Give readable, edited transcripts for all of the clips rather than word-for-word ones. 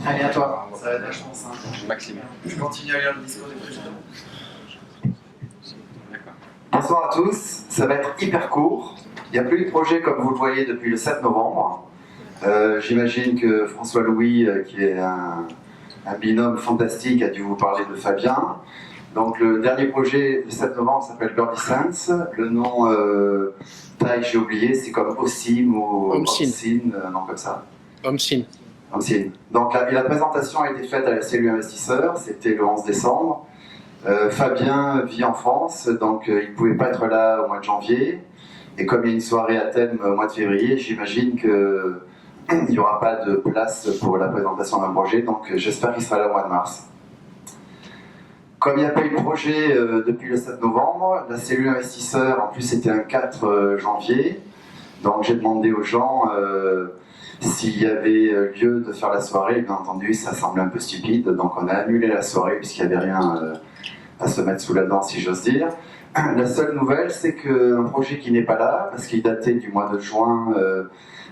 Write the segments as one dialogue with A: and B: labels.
A: Allez, à toi.
B: Ça va être vachement simple.
C: Maxime.
B: Je continue à lire le discours du président.
C: D'accord.
D: Bonsoir à tous, ça va être hyper court. Il n'y a plus de projet comme vous le voyez depuis le 7 novembre. J'imagine que François Louis, qui est un binôme fantastique, a dû vous parler de Fabien. Donc le dernier projet du 7 novembre s'appelle Birdie Sense. Le nom taille, j'ai oublié, c'est comme Ossim ou Omsin, non comme ça.
A: Omsin.
D: Omsin. Donc la présentation a été faite à la cellule investisseur, c'était le 11 décembre. Fabien vit en France, donc il ne pouvait pas être là au mois de janvier. Et comme il y a une soirée à thème au mois de février, j'imagine qu'il n'y aura pas de place pour la présentation d'un projet, donc j'espère qu'il sera là au mois de mars. Comme il n'y a pas eu de projet depuis le 7 novembre, la cellule investisseur, en plus c'était un 4 janvier, donc j'ai demandé aux gens s'il y avait lieu de faire la soirée. Bien entendu, ça semblait un peu stupide, donc on a annulé la soirée puisqu'il n'y avait rien à se mettre sous la dent, si j'ose dire. La seule nouvelle, c'est qu'un projet qui n'est pas là, parce qu'il datait du mois de juin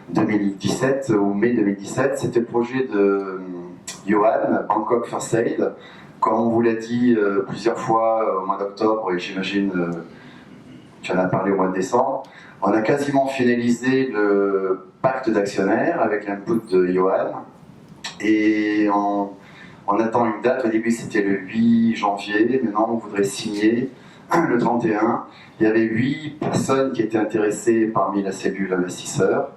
D: 2017 ou mai 2017, c'était le projet de Johan, Bangkok First Sale. Comme on vous l'a dit plusieurs fois au mois d'octobre, et j'imagine tu en as parlé au mois de décembre, on a quasiment finalisé le pacte d'actionnaires avec l'input de Johan. Et on attend une date. Au début, c'était le 8 janvier. Maintenant, on voudrait signer le 31. Il y avait 8 personnes qui étaient intéressées parmi la cellule investisseur.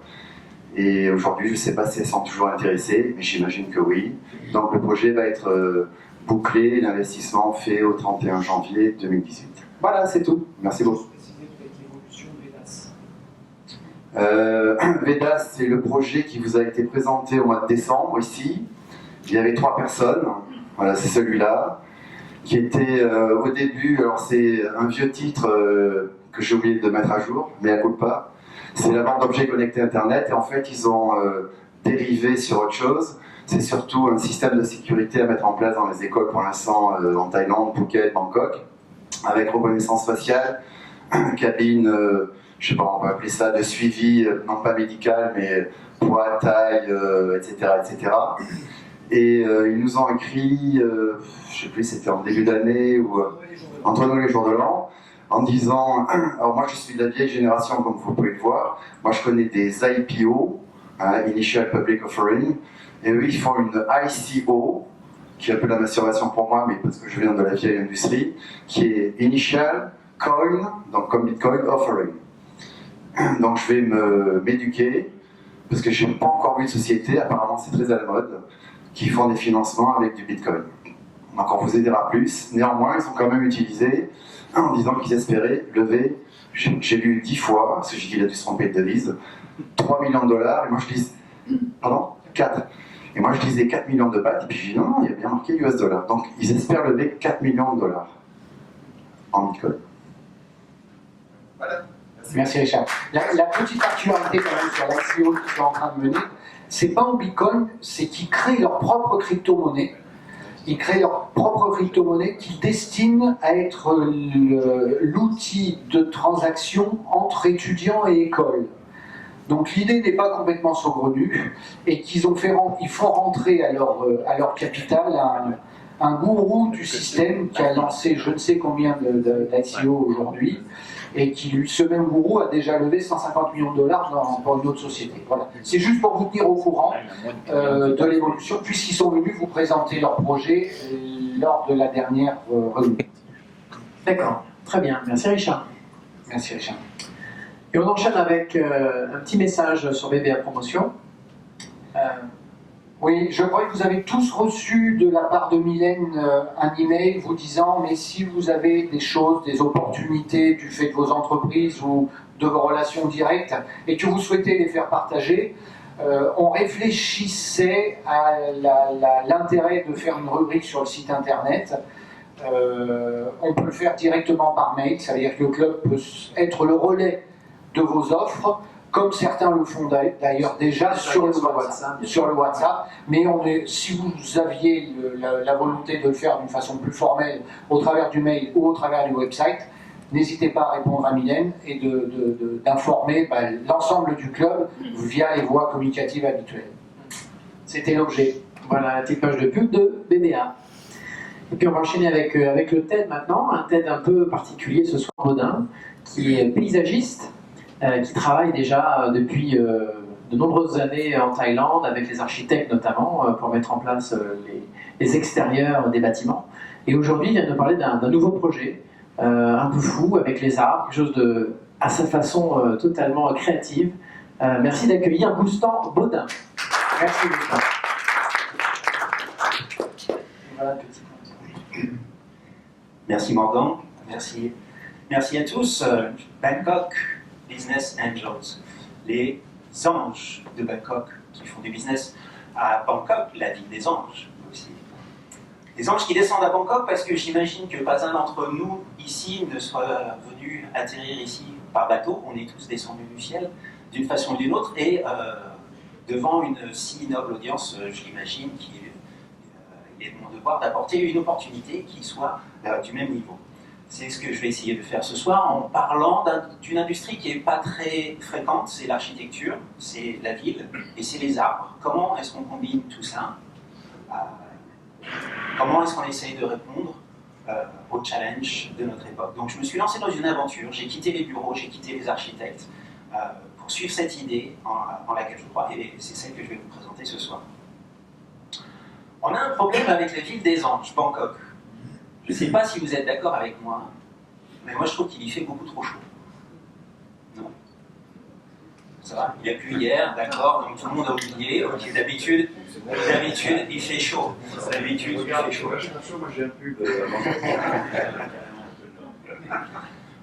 D: Et aujourd'hui, je ne sais pas si elles sont toujours intéressées, mais j'imagine que oui. Donc le projet va être bouclé, l'investissement fait au 31 janvier 2018. Voilà, c'est tout. Merci beaucoup. VEDAS, c'est le projet qui vous a été présenté au mois de décembre ici. Il y avait 3 personnes. Voilà, c'est celui-là qui était au début. Alors c'est un vieux titre que j'ai oublié de mettre à jour, mais à coup de pas. C'est la vente d'objets connectés Internet, et en fait ils ont dérivé sur autre chose. C'est surtout un système de sécurité à mettre en place dans les écoles pour l'instant en Thaïlande, Phuket, Bangkok, avec reconnaissance faciale, cabine, je sais pas, on va appeler ça de suivi, non pas médical, mais poids, taille, etc., etc. Et ils nous ont écrit, je sais plus, c'était en début d'année ou entre nous les jours de l'an, en disant, alors moi je suis de la vieille génération comme vous pouvez le voir, moi je connais des IPO, Initial Public Offering, et eux ils font une ICO, qui est un peu la masturbation pour moi, mais parce que je viens de la vieille industrie, qui est Initial Coin, donc comme Bitcoin, Offering. Donc je vais m'éduquer, parce que je n'ai pas encore vu de société, apparemment c'est très à la mode, qui font des financements avec du Bitcoin. Donc on vous aidera plus. Néanmoins, ils ont quand même utilisé, en disant qu'ils espéraient lever, j'ai lu 10 fois, parce que j'ai dit qu'il a dû se tromper de devise, 3 millions de dollars, et moi je dis, pardon, 4. Et moi je disais 4 millions de bahts, et puis je dis non, il y a bien marqué US dollars. Donc ils espèrent lever 4 millions de dollars en Bitcoin.
B: Voilà.
A: Merci Richard. La petite particularité quand même sur l'ICO qu'ils sont en train de mener, c'est pas en Bitcoin, c'est qu'ils créent leur propre crypto-monnaie. Ils créent leur propre crypto-monnaie qu'ils destinent à être l'outil de transaction entre étudiants et écoles. Donc l'idée n'est pas complètement saugrenue, et qu'ils ils font rentrer à leur capital un gourou du système qui a lancé je ne sais combien d'ICO aujourd'hui, et qui, ce même gourou, a déjà levé 150 millions de dollars dans une autre société. Voilà. C'est juste pour vous tenir au courant de l'évolution, puisqu'ils sont venus vous présenter leur projet lors de la dernière réunion.
E: D'accord, très bien. Merci Richard.
A: Merci Richard.
E: Et on enchaîne avec un petit message sur BBA Promotion.
A: Oui, je crois que vous avez tous reçu de la part de Mylène un email vous disant mais si vous avez des choses, des opportunités du fait de vos entreprises ou de vos relations directes et que vous souhaitez les faire partager, on réfléchissait à l'intérêt de faire une rubrique sur le site internet. On peut le faire directement par mail, ça veut dire que le club peut être le relais de vos offres, comme certains le font d'ailleurs déjà sur le WhatsApp, mais si vous aviez la volonté de le faire d'une façon plus formelle au travers du mail ou au travers du website, n'hésitez pas à répondre à Mylène et d'informer l'ensemble du club via les voies communicatives habituelles. C'était l'objet.
E: Voilà la petite page de pub de BBA. Et puis on va enchaîner avec le TED maintenant, un TED un peu particulier ce soir, Baudin, qui est paysagiste, qui travaille déjà depuis de nombreuses années en Thaïlande, avec les architectes notamment, pour mettre en place les extérieurs des bâtiments. Et aujourd'hui, il vient de nous parler d'un nouveau projet, un peu fou, avec les arbres, quelque chose à sa façon totalement créative. Merci d'accueillir Boustan Baudin. Merci Boustan. Voilà, petit.
C: Merci Morgan, merci à tous. Bangkok Business Angels, les anges de Bangkok qui font du business à Bangkok, la ville des anges aussi. Les anges qui descendent à Bangkok parce que j'imagine que pas un d'entre nous ici ne soit venu atterrir ici par bateau. On est tous descendus du ciel d'une façon ou d'une autre et devant une si noble audience, j'imagine qu'il est de mon devoir d'apporter une opportunité qui soit du même niveau. C'est ce que je vais essayer de faire ce soir en parlant d'une industrie qui n'est pas très fréquente, c'est l'architecture, c'est la ville et c'est les arbres. Comment est-ce qu'on combine tout ça? Comment est-ce qu'on essaye de répondre aux challenges de notre époque? Donc je me suis lancé dans une aventure, j'ai quitté les bureaux, j'ai quitté les architectes pour suivre cette idée en laquelle je crois et c'est celle que je vais vous présenter ce soir. On a un problème avec la ville des anges, Bangkok. Je ne sais pas si vous êtes d'accord avec moi, mais moi je trouve qu'il y fait beaucoup trop chaud. Non? Ça va? Il a plu hier, d'accord, donc tout le monde a oublié. Ok, d'habitude, il fait chaud. D'habitude, il fait chaud.
B: Moi j'ai un pull.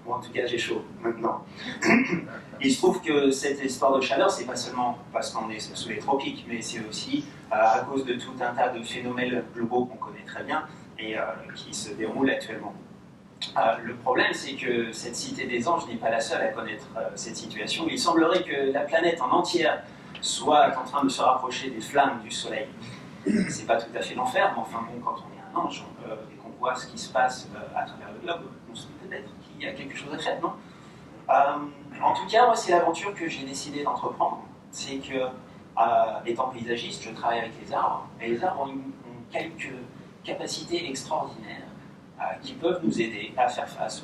C: Bon, en tout cas, j'ai chaud maintenant. Il se trouve que cette histoire de chaleur, c'est pas seulement parce qu'on est sous les tropiques, mais c'est aussi à cause de tout un tas de phénomènes globaux qu'on connaît très bien et qui se déroulent actuellement. Le problème, c'est que cette cité des anges n'est pas la seule à connaître cette situation. Il semblerait que la planète en entière soit en train de se rapprocher des flammes du soleil. C'est pas tout à fait l'enfer, mais enfin bon, quand on est un ange et qu'on voit ce qui se passe à travers le globe, on se dit peut-être qu'il y a quelque chose à faire, non? En tout cas, moi, c'est l'aventure que j'ai décidé d'entreprendre. C'est que, étant paysagiste, je travaille avec les arbres, et les arbres ont quelques capacités extraordinaires qui peuvent nous aider à faire face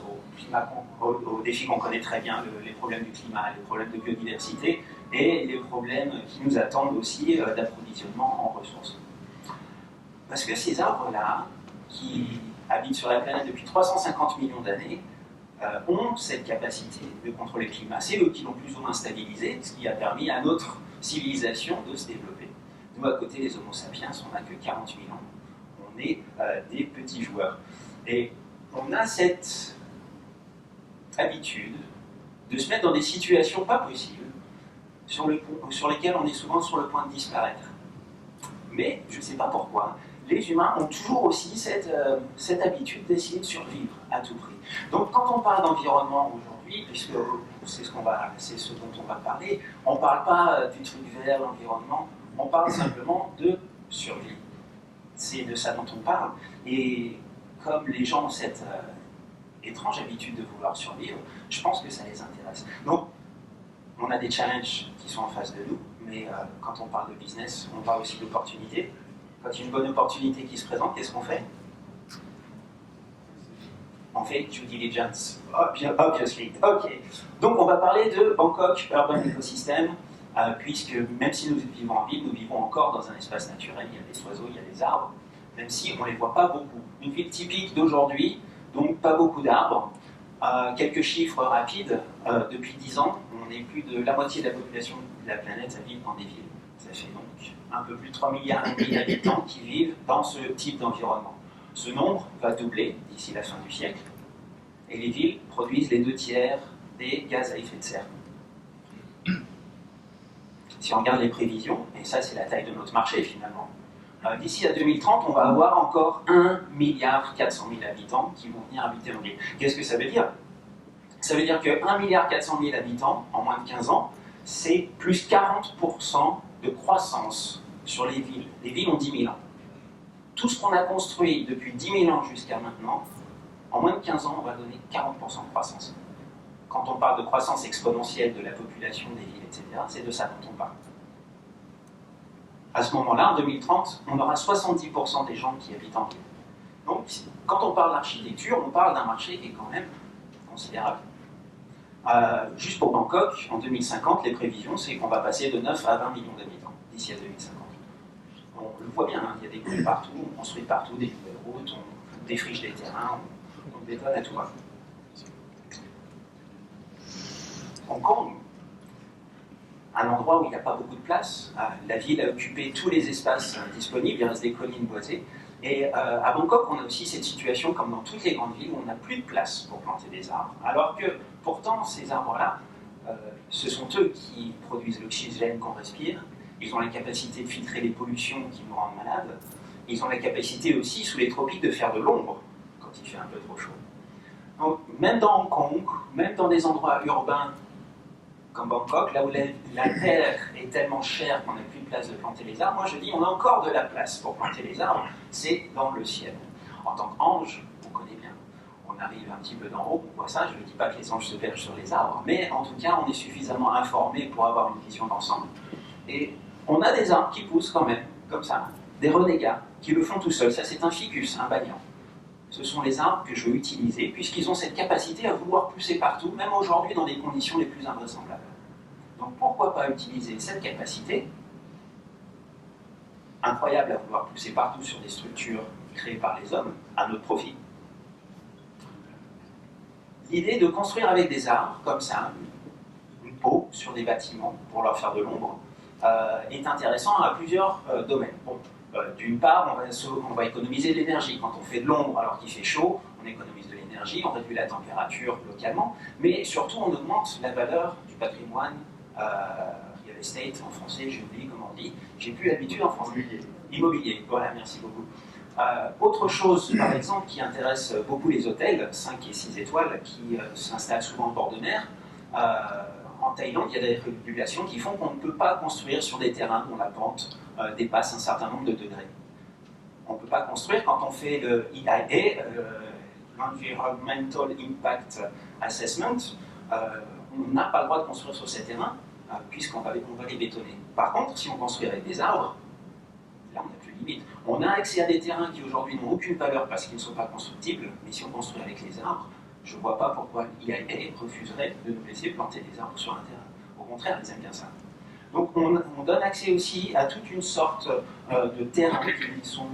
C: aux défis qu'on connaît très bien, les problèmes du climat, les problèmes de biodiversité, et les problèmes qui nous attendent aussi d'approvisionnement en ressources. Parce que ces arbres-là, qui habitent sur la planète depuis 350 millions d'années, ont cette capacité de contrôler le climat. C'est eux qui l'ont plus ou moins stabilisé, ce qui a permis à notre civilisation de se développer. Nous, à côté des Homo sapiens, on n'a que 40 000 ans. On est des petits joueurs. Et on a cette habitude de se mettre dans des situations pas possibles, sur lesquelles on est souvent sur le point de disparaître. Mais, je ne sais pas pourquoi, les humains ont toujours aussi cette habitude d'essayer de survivre à tout prix. Donc quand on parle d'environnement aujourd'hui, puisque c'est ce dont on va parler, on ne parle pas du truc vert, l'environnement, on parle simplement de survie. C'est de ça dont on parle. Et comme les gens ont cette étrange habitude de vouloir survivre, je pense que ça les intéresse. Donc, on a des challenges qui sont en face de nous, mais quand on parle de business, on parle aussi d'opportunités. Quand il y a une bonne opportunité qui se présente, qu'est-ce qu'on fait? On fait due diligence. Obviously. Ok. Donc on va parler de Bangkok Urban Ecosystem, puisque même si nous vivons en ville, nous vivons encore dans un espace naturel. Il y a des oiseaux, il y a des arbres, même si on ne les voit pas beaucoup. Une ville typique d'aujourd'hui, donc pas beaucoup d'arbres. Quelques chiffres rapides. Depuis 10 ans, on est plus de la moitié de la population de la planète à vivre dans des villes. Ça fait donc un peu plus de 3 milliards d'habitants qui vivent dans ce type d'environnement. Ce nombre va doubler d'ici la fin du siècle, et les villes produisent les 2/3 des gaz à effet de serre. Si on regarde les prévisions, et ça c'est la taille de notre marché finalement, d'ici à 2030, on va avoir encore 1,4 milliard habitants qui vont venir habiter en ville. Qu'est-ce que ça veut dire? Ça veut dire que 1,4 milliard habitants en moins de 15 ans, c'est plus 40% de croissance sur les villes. Les villes ont 10 000 ans. Tout ce qu'on a construit depuis 10 000 ans jusqu'à maintenant, en moins de 15 ans, on va donner 40% de croissance. Quand on parle de croissance exponentielle de la population des villes, etc., c'est de ça dont on parle. À ce moment-là, en 2030, on aura 70% des gens qui habitent en ville. Donc, quand on parle d'architecture, on parle d'un marché qui est quand même considérable. Juste pour Bangkok, en 2050, les prévisions, c'est qu'on va passer de 9 à 20 millions d'habitants d'ici à 2050. On le voit bien, hein, il y a des villes partout, on construit partout des nouvelles routes, on défriche des terrains, on bétonne à tout va. Hong Kong, un endroit où il n'y a pas beaucoup de place, la ville a occupé tous les espaces disponibles, il reste des collines boisées. Et à Bangkok, on a aussi cette situation, comme dans toutes les grandes villes, où on n'a plus de place pour planter des arbres. Alors que, pourtant, ces arbres-là, ce sont eux qui produisent l'oxygène qu'on respire. Ils ont la capacité de filtrer les pollutions qui nous rendent malades. Ils ont la capacité aussi, sous les tropiques, de faire de l'ombre quand il fait un peu trop chaud. Donc, même dans Hong Kong, même dans des endroits urbains comme Bangkok, là où la terre est tellement chère qu'on n'a plus de place de planter les arbres, moi je dis on a encore de la place pour planter les arbres, c'est dans le ciel. En tant qu'ange, on connaît bien, on arrive un petit peu d'en haut, on voit ça, je ne dis pas que les anges se perchent sur les arbres, mais en tout cas on est suffisamment informé pour avoir une vision d'ensemble. Et on a des arbres qui poussent quand même, comme ça, des renégats, qui le font tout seuls, ça c'est un ficus, un banyan. Ce sont les arbres que je veux utiliser, puisqu'ils ont cette capacité à vouloir pousser partout, même aujourd'hui dans les conditions les plus invraisemblables. Donc pourquoi pas utiliser cette capacité, incroyable à vouloir pousser partout sur des structures créées par les hommes, à notre profit. L'idée de construire avec des arbres, comme ça, une peau sur des bâtiments pour leur faire de l'ombre, est intéressant à plusieurs domaines. Bon, d'une part, on va économiser de l'énergie. Quand on fait de l'ombre alors qu'il fait chaud, on économise de l'énergie, on réduit la température localement, mais surtout on augmente la valeur du patrimoine real estate, en français, j'ai oublié comment on dit, j'ai plus l'habitude en français. Immobilier, voilà, merci beaucoup. Autre chose, par exemple, qui intéresse beaucoup les hôtels, 5 et 6 étoiles, qui s'installent souvent en bord de mer, en Thaïlande, il y a des régulations qui font qu'on ne peut pas construire sur des terrains dont la pente dépasse un certain nombre de degrés. On ne peut pas construire quand on fait le EIA, l'Environmental Impact Assessment, on n'a pas le droit de construire sur ces terrains puisqu'on va les bétonner. Par contre, si on construit avec des arbres, là on n'a plus de limite. On a accès à des terrains qui aujourd'hui n'ont aucune valeur parce qu'ils ne sont pas constructibles, mais si on construit avec les arbres, je ne vois pas pourquoi l'IAE refuserait de nous laisser planter des arbres sur un terrain. Au contraire, ils aiment bien ça. Donc on donne accès aussi à toute une sorte de terrains qui sont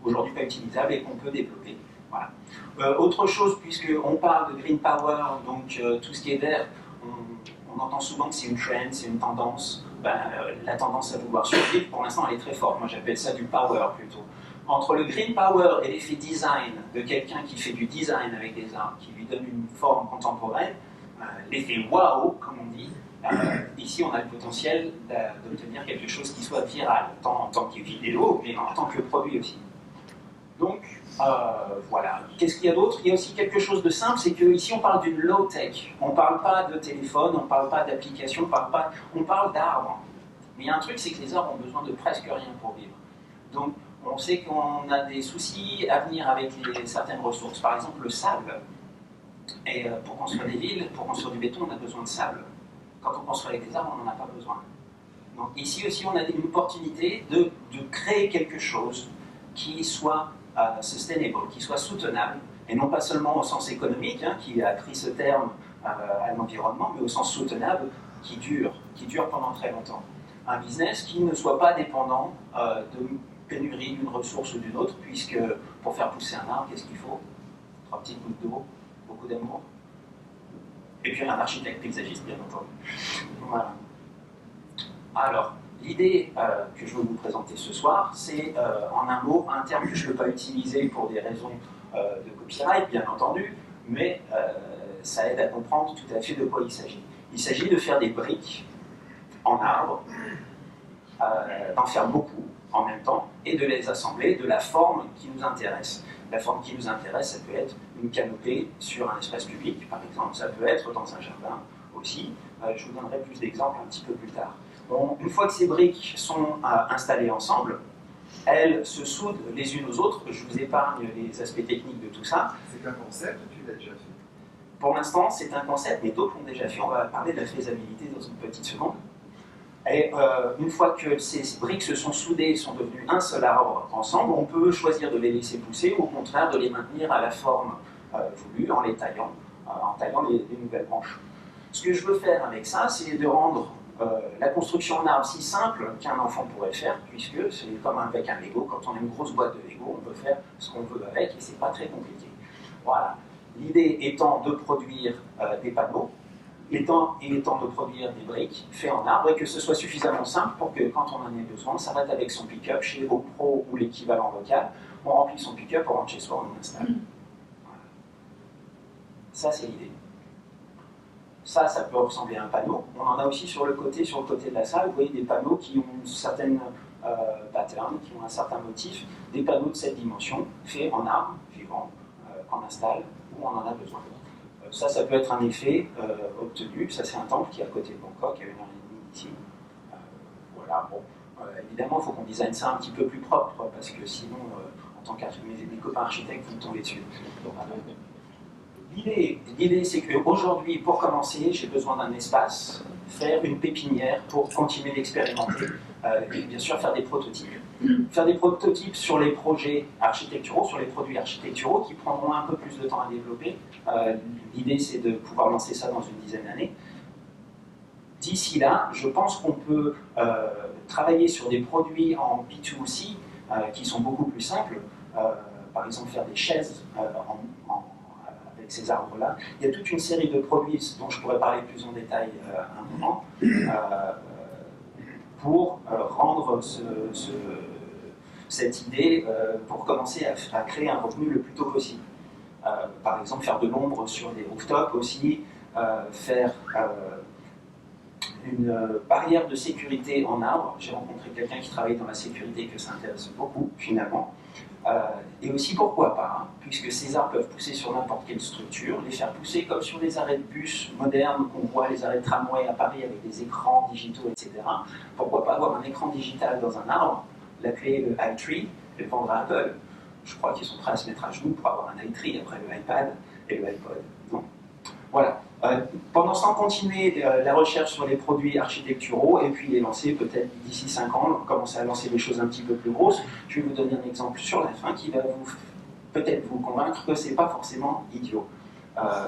C: aujourd'hui pas utilisables et qu'on peut développer. Voilà. Autre chose, puisqu'on parle de green power, donc tout ce qui est vert, on entend souvent que c'est une trend, c'est une tendance. La tendance à vouloir survivre, pour l'instant, elle est très forte. Moi, j'appelle ça du power plutôt. Entre le green power et l'effet design de quelqu'un qui fait du design avec des arbres, qui lui donne une forme contemporaine, l'effet wow, comme on dit, ici, on a le potentiel d'obtenir quelque chose qui soit viral, tant en tant que vidéo, mais en tant que produit aussi. Donc, voilà. Qu'est-ce qu'il y a d'autre? Il y a aussi quelque chose de simple, c'est qu'ici on parle d'une low-tech. On ne parle pas de téléphone, on ne parle pas d'application, on parle d'arbres. Mais il y a un truc, c'est que les arbres ont besoin de presque rien pour vivre. Donc, on sait qu'on a des soucis à venir avec certaines ressources, par exemple le sable. Et pour construire des villes, pour construire du béton, on a besoin de sable. Quand on construit avec des arbres, on n'en a pas besoin. Donc ici aussi, on a une opportunité de créer quelque chose qui soit sustainable, qui soit soutenable, et non pas seulement au sens économique, qui a pris ce terme à l'environnement, mais au sens soutenable, qui dure pendant très longtemps. Un business qui ne soit pas dépendant de pénurie d'une ressource ou d'une autre, puisque pour faire pousser un arbre, qu'est-ce qu'il faut? 3 petites gouttes d'eau, beaucoup d'amour, et puis un architecte paysagiste, bien entendu. Voilà. Alors, l'idée que je veux vous présenter ce soir, c'est en un mot, un terme que je ne peux pas utiliser pour des raisons de copyright, bien entendu, mais ça aide à comprendre tout à fait de quoi il s'agit. Il s'agit de faire des briques en arbre, d'en faire beaucoup en même temps, et de les assembler de la forme qui nous intéresse. La forme qui nous intéresse, ça peut être une canopée sur un espace public, par exemple, ça peut être dans un jardin aussi. Je vous donnerai plus d'exemples un petit peu plus tard. Bon, une fois que ces briques sont installées ensemble, elles se soudent les unes aux autres. Je vous épargne les aspects techniques de tout ça.
B: C'est un concept, tu l'as déjà fait.
C: Pour l'instant, c'est un concept, mais d'autres l'ont déjà fait. On va parler de la faisabilité dans une petite seconde. Et une fois que ces briques se sont soudées et sont devenues un seul arbre ensemble, on peut choisir de les laisser pousser ou au contraire de les maintenir à la forme voulue en les taillant, en taillant les nouvelles branches. Ce que je veux faire avec ça, c'est de rendre la construction en arbre si simple qu'un enfant pourrait le faire, puisque c'est comme avec un Lego. Quand on a une grosse boîte de Lego, on peut faire ce qu'on veut avec et c'est pas très compliqué. Voilà. L'idée étant de produire des panneaux, étant de produire des briques faits en arbre et que ce soit suffisamment simple pour que quand on en ait besoin, on s'arrête avec son pick-up chez GoPro ou l'équivalent local, on remplit son pick-up, on rentre chez soi, on installe. Voilà. Ça, c'est l'idée. Ça peut ressembler à un panneau. On en a aussi sur le côté de la salle, vous voyez des panneaux qui ont une certaine pattern, qui ont un certain motif, des panneaux de cette dimension, faits en arbre, vivant, qu'on installe où on en a besoin. Ça peut être un effet obtenu. Ça, c'est un temple qui est à côté de Bangkok, à 1h30 d'ici. Voilà, bon. Évidemment, il faut qu'on design ça un petit peu plus propre, parce que sinon, en tant qu'architecte, mes copains architectes, vous me tombez dessus. L'idée, c'est qu'aujourd'hui, pour commencer, j'ai besoin d'un espace, faire une pépinière pour continuer d'expérimenter, et bien sûr faire des prototypes. Faire des prototypes sur les projets architecturaux, sur les produits architecturaux qui prendront un peu plus de temps à développer. L'idée, c'est de pouvoir lancer ça dans une dizaine d'années. D'ici là, je pense qu'on peut travailler sur des produits en B2C qui sont beaucoup plus simples. Par exemple, faire des chaises avec ces arbres-là. Il y a toute une série de produits dont je pourrais parler plus en détail un moment pour rendre cette idée, pour commencer à créer un revenu le plus tôt possible. Par exemple, faire de l'ombre sur des rooftops aussi, faire une barrière de sécurité en arbre. J'ai rencontré quelqu'un qui travaille dans la sécurité que ça intéresse beaucoup, finalement. Et aussi, pourquoi pas, hein, puisque ces arbres peuvent pousser sur n'importe quelle structure, les faire pousser comme sur les arrêts de bus modernes qu'on voit, les arrêts de tramway à Paris avec des écrans digitaux, etc. Pourquoi pas avoir un écran digital dans un arbre, l'appeler le iTree et le vendre à Apple. Je crois qu'ils sont prêts à se mettre à genoux pour avoir un iTree après le iPad et le iPod. Non. Voilà. Pendant ce temps, continuer la recherche sur les produits architecturaux et puis les lancer peut-être d'ici 5 ans, commencer à lancer des choses un petit peu plus grosses. Je vais vous donner un exemple sur la fin qui va peut-être vous convaincre que c'est pas forcément idiot.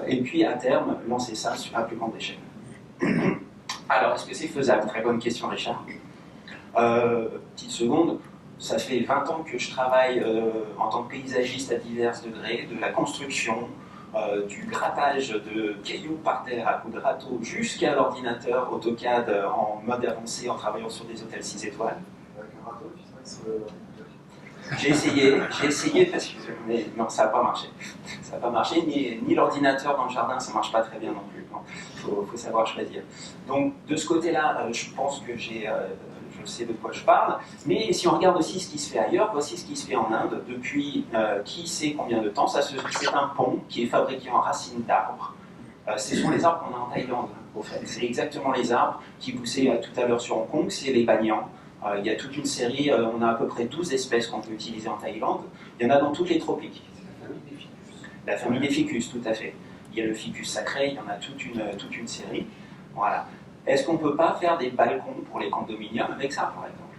C: Et puis à terme, lancer ça sur la plus grande échelle. Alors, est-ce que c'est faisable? Très bonne question, Richard. Petite seconde. Ça fait 20 ans que je travaille en tant que paysagiste à divers degrés, de la construction, du grattage de cailloux par terre à coups de râteau jusqu'à l'ordinateur AutoCAD en mode avancé en travaillant sur des hôtels 6 étoiles.
B: Avec un râteau, tu sais, sur le...
C: J'ai essayé parce que mais non, ça n'a pas marché. Ça n'a pas marché, ni l'ordinateur dans le jardin, ça ne marche pas très bien non plus. Il faut savoir choisir. Donc de ce côté-là, je pense que je sais de quoi je parle, mais si on regarde aussi ce qui se fait ailleurs, voici ce qui se fait en Inde depuis qui sait combien de temps. C'est un pont qui est fabriqué en racines d'arbres. Ce sont les arbres qu'on a en Thaïlande, au fait. C'est exactement les arbres qui poussaient tout à l'heure sur Hong Kong, c'est les banyans. Il y a toute une série, on a à peu près 12 espèces qu'on peut utiliser en Thaïlande. Il y en a dans toutes les tropiques. La famille des ficus, tout à fait. Il y a le ficus sacré, il y en a toute une série. Voilà. Est-ce qu'on ne peut pas faire des balcons pour les condominiums avec ça, par exemple?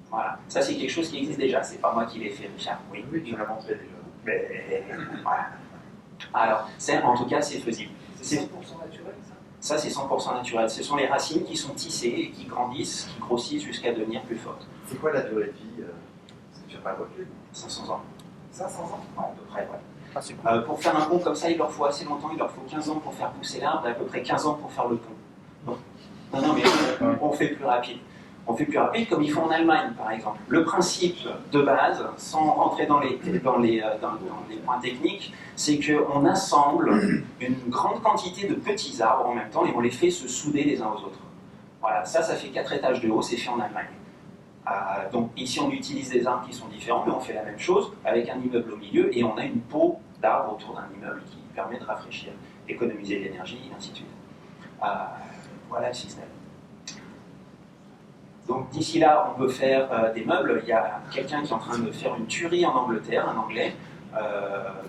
C: Voilà. Ça, c'est quelque chose qui existe déjà. C'est pas moi qui l'ai fait, Richard.
B: Oui, tu l'as montré déjà.
C: Mais, voilà. Alors, en tout cas, c'est faisable.
B: C'est 100% naturel, ça?
C: Ça, c'est 100% naturel. Ce sont les racines qui sont tissées et qui grandissent, qui grossissent jusqu'à devenir plus fortes.
B: C'est quoi la durée de vie? Parce que tu n'as pas le recul.
C: 500 ans.
B: 500 ans?
C: Ouais, à peu près, ouais. Pour faire un pont comme ça, il leur faut assez longtemps. Il leur faut 15 ans pour faire pousser l'arbre et à peu près 15 ans pour faire le pont. Non, mais on fait plus rapide. On fait plus rapide comme ils font en Allemagne, par exemple. Le principe de base, sans rentrer dans les points techniques, c'est qu'on assemble une grande quantité de petits arbres en même temps et on les fait se souder les uns aux autres. Voilà, ça fait 4 étages de haut, c'est fait en Allemagne. Donc ici, on utilise des arbres qui sont différents, mais on fait la même chose avec un immeuble au milieu et on a une peau d'arbre autour d'un immeuble qui permet de rafraîchir, économiser de l'énergie, et ainsi de suite. Voilà le système. Donc d'ici là, on peut faire des meubles. Il y a quelqu'un qui est en train de faire une tuerie en Angleterre, un Anglais,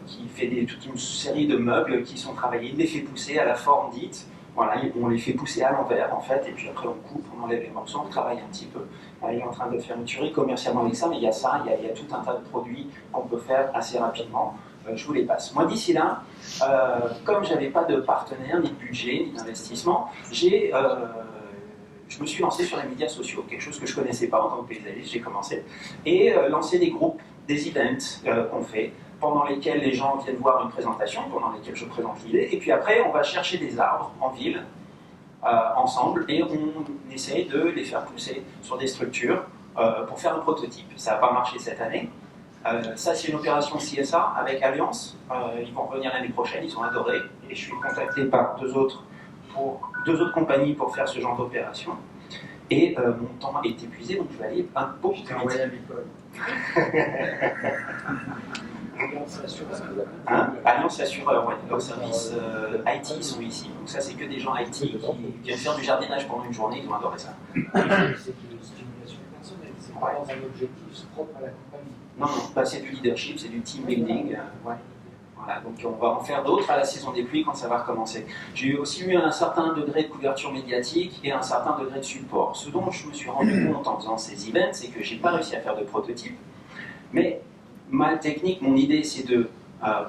C: qui fait toute une série de meubles qui sont travaillés. Il les fait pousser à la forme dite. Voilà, on les fait pousser à l'envers en fait, et puis après on coupe, on enlève les morceaux, on travaille un petit peu. Il est en train de faire une tuerie commercialement avec ça, mais il y a ça, il y a tout un tas de produits qu'on peut faire assez rapidement. Je vous les passe. Moi d'ici là, comme je n'avais pas de partenaire, ni de budget, ni d'investissement, je me suis lancé sur les médias sociaux, quelque chose que je ne connaissais pas en tant que paysagiste, j'ai commencé, et lancé des groupes, des events qu'on fait, pendant lesquels les gens viennent voir une présentation, pendant lesquels je présente l'idée, et puis après on va chercher des arbres en ville, ensemble, et on essaye de les faire pousser sur des structures pour faire un prototype. Ça n'a pas marché cette année. Ça, c'est une opération CSA avec Alliance. Ils vont revenir l'année prochaine, ils ont adoré. Et je suis contacté par deux autres compagnies pour faire ce genre d'opération. Et mon temps est épuisé, donc je vais aller un peu plus vite. Alliance Assureur, ouais. Leurs services IT ils sont ici. Donc ça, c'est que des gens IT qui viennent faire du jardinage pendant une journée, ils ont adoré ça.
A: C'est une stimulation personnelle, c'est pas dans un objectif propre à la compagnie.
C: Non, bah, c'est du leadership, c'est du team building. Ouais. Voilà, donc on va en faire d'autres à la saison des pluies quand ça va recommencer. J'ai aussi eu un certain degré de couverture médiatique et un certain degré de support. Ce dont je me suis rendu compte en faisant ces events, c'est que j'ai pas réussi à faire de prototype, mais ma technique, mon idée, c'est de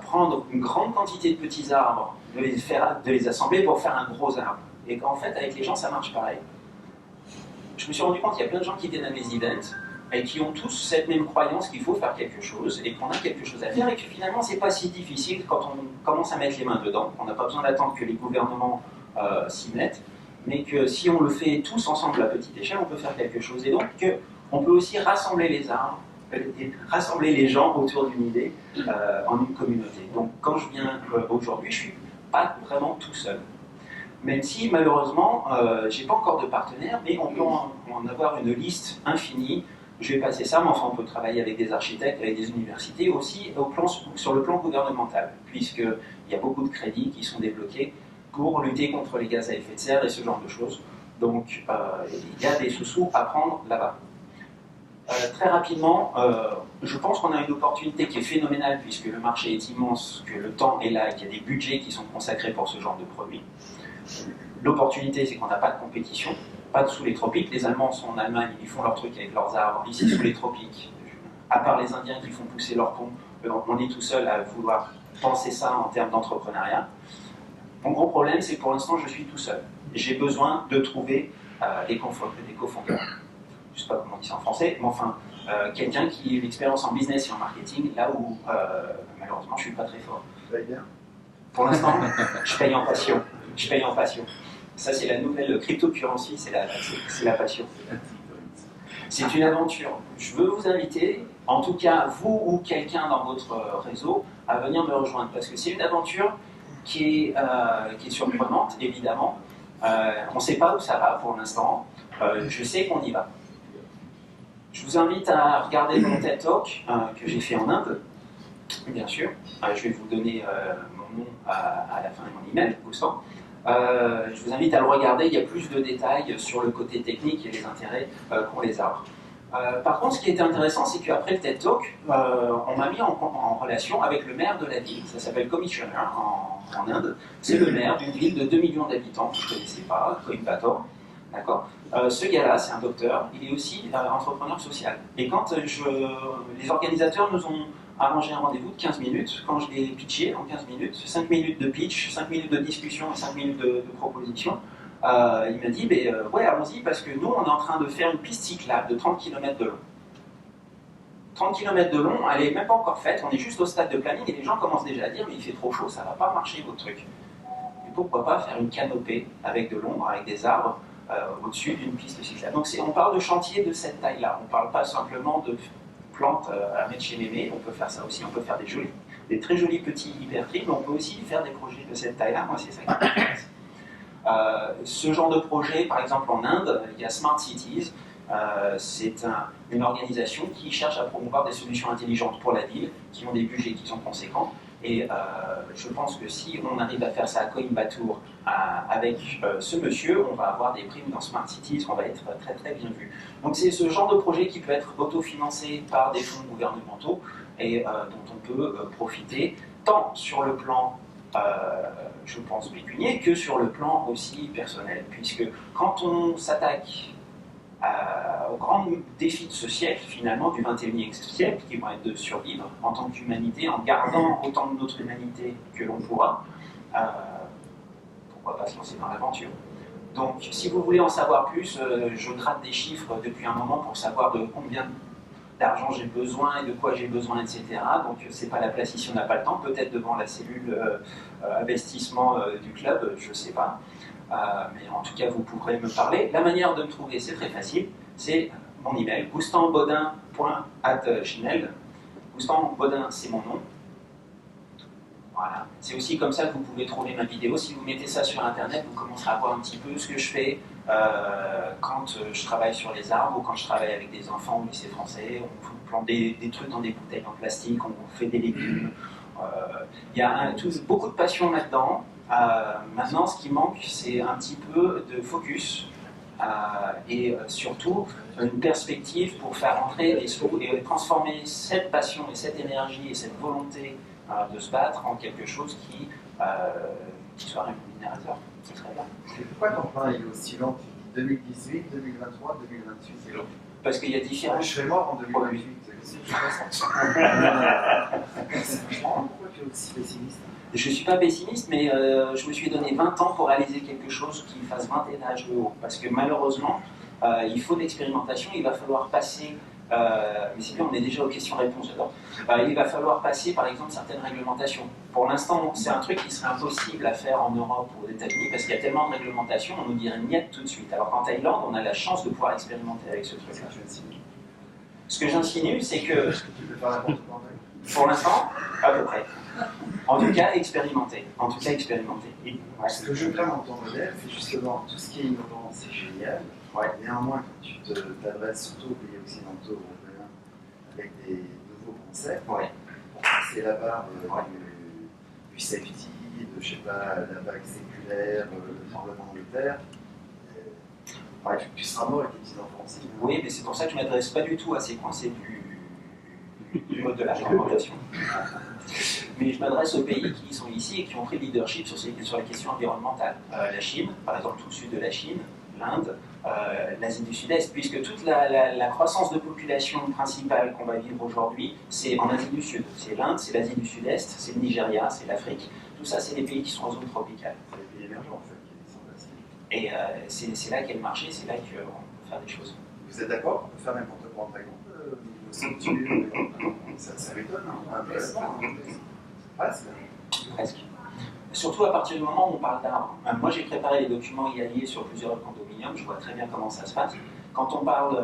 C: prendre une grande quantité de petits arbres, de les assembler pour faire un gros arbre. Et qu'en fait, avec les gens, ça marche pareil. Je me suis rendu compte qu'il y a plein de gens qui viennent à mes events et qui ont tous cette même croyance qu'il faut faire quelque chose et qu'on a quelque chose à faire et que finalement, c'est pas si difficile quand on commence à mettre les mains dedans. On n'a pas besoin d'attendre que les gouvernements s'y mettent, mais que si on le fait tous ensemble à petite échelle, on peut faire quelque chose. Et donc, on peut aussi rassembler les arbres, rassembler les gens autour d'une idée en une communauté. Donc quand je viens aujourd'hui, je ne suis pas vraiment tout seul. Même si malheureusement, je n'ai pas encore de partenaire, mais on peut en avoir une liste infinie. Je vais passer ça, mais enfin on peut travailler avec des architectes, avec des universités, aussi sur le plan gouvernemental, puisqu'il y a beaucoup de crédits qui sont débloqués pour lutter contre les gaz à effet de serre et ce genre de choses. Donc il y a des sous-sous à prendre là-bas. Très rapidement, je pense qu'on a une opportunité qui est phénoménale puisque le marché est immense, que le temps est là et qu'il y a des budgets qui sont consacrés pour ce genre de produits. L'opportunité, c'est qu'on n'a pas de compétition, pas sous les tropiques. Les Allemands sont en Allemagne, ils font leur truc avec leurs arbres. Ici, sous les tropiques, à part les Indiens qui font pousser leurs ponts, on est tout seul à vouloir penser ça en termes d'entrepreneuriat. Mon gros problème, c'est que pour l'instant, je suis tout seul. J'ai besoin de trouver des cofondeurs. Je ne sais pas comment on dit ça en français, mais enfin, quelqu'un qui a l'expérience en business et en marketing, là où malheureusement je ne suis pas très fort. Pour l'instant, je paye en passion. Je paye en passion. Ça, c'est la nouvelle cryptocurrency, c'est la passion. C'est une aventure. Je veux vous inviter, en tout cas vous ou quelqu'un dans votre réseau, à venir me rejoindre, parce que c'est une aventure qui est surprenante, évidemment. On ne sait pas où ça va pour l'instant. Je sais qu'on y va. Je vous invite à regarder mon TED Talk que j'ai fait en Inde, bien sûr. Je vais vous donner mon nom à la fin de mon email, Goussan. Je vous invite à le regarder, il y a plus de détails sur le côté technique et les intérêts qu'ont les arbres. Par contre, ce qui était intéressant, c'est qu'après le TED Talk, on m'a mis en relation avec le maire de la ville, ça s'appelle Commissioner en Inde. C'est le maire d'une ville de 2 millions d'habitants, que je ne connaissais pas, Coimbatore. D'accord. Ce gars-là, c'est un docteur, il est aussi entrepreneur social. Et quand les organisateurs nous ont arrangé un rendez-vous de 15 minutes, quand je l'ai pitché en 15 minutes, 5 minutes de pitch, 5 minutes de discussion et 5 minutes de proposition, il m'a dit, ouais, allons-y, parce que nous, on est en train de faire une piste cyclable de 30 km de long. 30 km de long, elle n'est même pas encore faite, on est juste au stade de planning et les gens commencent déjà à dire, mais il fait trop chaud, ça ne va pas marcher votre truc. Et pourquoi pas faire une canopée avec de l'ombre, avec des arbres, au-dessus d'une piste cyclable. Donc on parle de chantier de cette taille-là, on ne parle pas simplement de plantes à mettre chez mémé, on peut faire ça aussi, on peut faire des très jolis petits hypertrips, mais on peut aussi faire des projets de cette taille-là, moi c'est ça qui m'intéresse. Ce genre de projet, par exemple en Inde, il y a Smart Cities, c'est une organisation qui cherche à promouvoir des solutions intelligentes pour la ville, qui ont des budgets qui sont conséquents. Et je pense que si on arrive à faire ça à Coimbatore avec ce monsieur, on va avoir des primes dans Smart Cities, on va être très très bien vu. Donc c'est ce genre de projet qui peut être autofinancé par des fonds gouvernementaux et dont on peut profiter tant sur le plan je pense, pécunier, que sur le plan aussi personnel. Puisque quand on s'attaque aux grands défis de ce siècle, finalement, du 21e siècle, qui vont être de survivre en tant qu'humanité, en gardant autant de notre humanité que l'on pourra, pourquoi pas se lancer dans l'aventure. Donc, si vous voulez en savoir plus, je gratte des chiffres depuis un moment pour savoir de combien d'argent j'ai besoin et de quoi j'ai besoin, etc. Donc, c'est pas la place ici, on n'a pas le temps. Peut-être devant la cellule investissement du club, je sais pas. Mais en tout cas, vous pourrez me parler. La manière de me trouver, c'est très facile. C'est mon email, goustanbodin.@chinel. Goustan Bodin, c'est mon nom. Voilà. C'est aussi comme ça que vous pouvez trouver ma vidéo. Si vous mettez ça sur Internet, vous commencerez à voir un petit peu ce que je fais quand je travaille sur les arbres ou quand je travaille avec des enfants au lycée français. On plante des trucs dans des bouteilles en plastique, on fait des légumes. Il y a beaucoup de passion là-dedans. Maintenant, ce qui manque, c'est un petit peu de focus et surtout une perspective pour faire entrer les sous et transformer cette passion et cette énergie et cette volonté de se battre en quelque chose qui soit rémunérateur. C'est très bien.
B: Et pourquoi ton plan est aussi long? 2018, 2023, 2028, c'est long.
C: Parce qu'il y a différents...
B: Je serai mort en 2028. Pourquoi tu es aussi pessimiste?
C: Je ne suis pas pessimiste, mais je me suis donné 20 ans pour réaliser quelque chose qui fasse 20 étages de haut. Parce que malheureusement, il faut de l'expérimentation, il va falloir passer... mais c'est bien, on est déjà aux questions-réponses, j'adore. Il va falloir passer, par exemple, certaines réglementations. Pour l'instant, c'est un truc qui serait impossible à faire en Europe ou aux États-Unis parce qu'il y a tellement de réglementations, on nous dirait niet tout de suite. Alors qu'en Thaïlande, on a la chance de pouvoir expérimenter avec ce truc-là. Ce que j'insinue, c'est que...
B: Est-ce que tu peux faire n'importe quoi en fait?
C: Pour l'instant, à peu près. En tout cas, expérimenter. En tout cas, expérimenter.
B: Ce que je clame en ton modèle, c'est justement tout ce qui est innovant, c'est génial.
C: Ouais.
B: Néanmoins, quand tu t'adresses surtout aux pays occidentaux européens avec des nouveaux concepts,
C: Ouais.
B: pour passer la barre du safety, de je sais pas, la vague séculaire, le tremblement de terre, tu seras mort avec tes petits-enfants aussi. Hein.
C: Oui, mais c'est pour ça que je ne m'adresse pas du tout à ces points, c'est du mode de la réglementation. Mais je m'adresse aux pays qui sont ici et qui ont pris le leadership sur la question environnementale. La Chine, par exemple, tout le sud de la Chine, l'Inde, l'Asie du Sud-Est, puisque toute la croissance de population principale qu'on va vivre aujourd'hui, c'est en Asie du Sud. C'est l'Inde, c'est l'Asie du Sud-Est, c'est le Nigeria, c'est l'Afrique. Tout ça, c'est des pays qui sont en zone tropicale.
B: C'est les pays émergents en fait qui sont faciles.
C: Et c'est là qu'est le marché, c'est là qu'on peut faire des choses.
B: Vous êtes d'accord? On peut faire n'importe quoi en Thaïlande, niveau structure, ça m'étonne, hein, presque.
C: Presque. Surtout à partir du moment où on parle d'arbres. Moi, j'ai préparé les documents IAIE sur plusieurs condominiums, je vois très bien comment ça se passe. Quand on parle,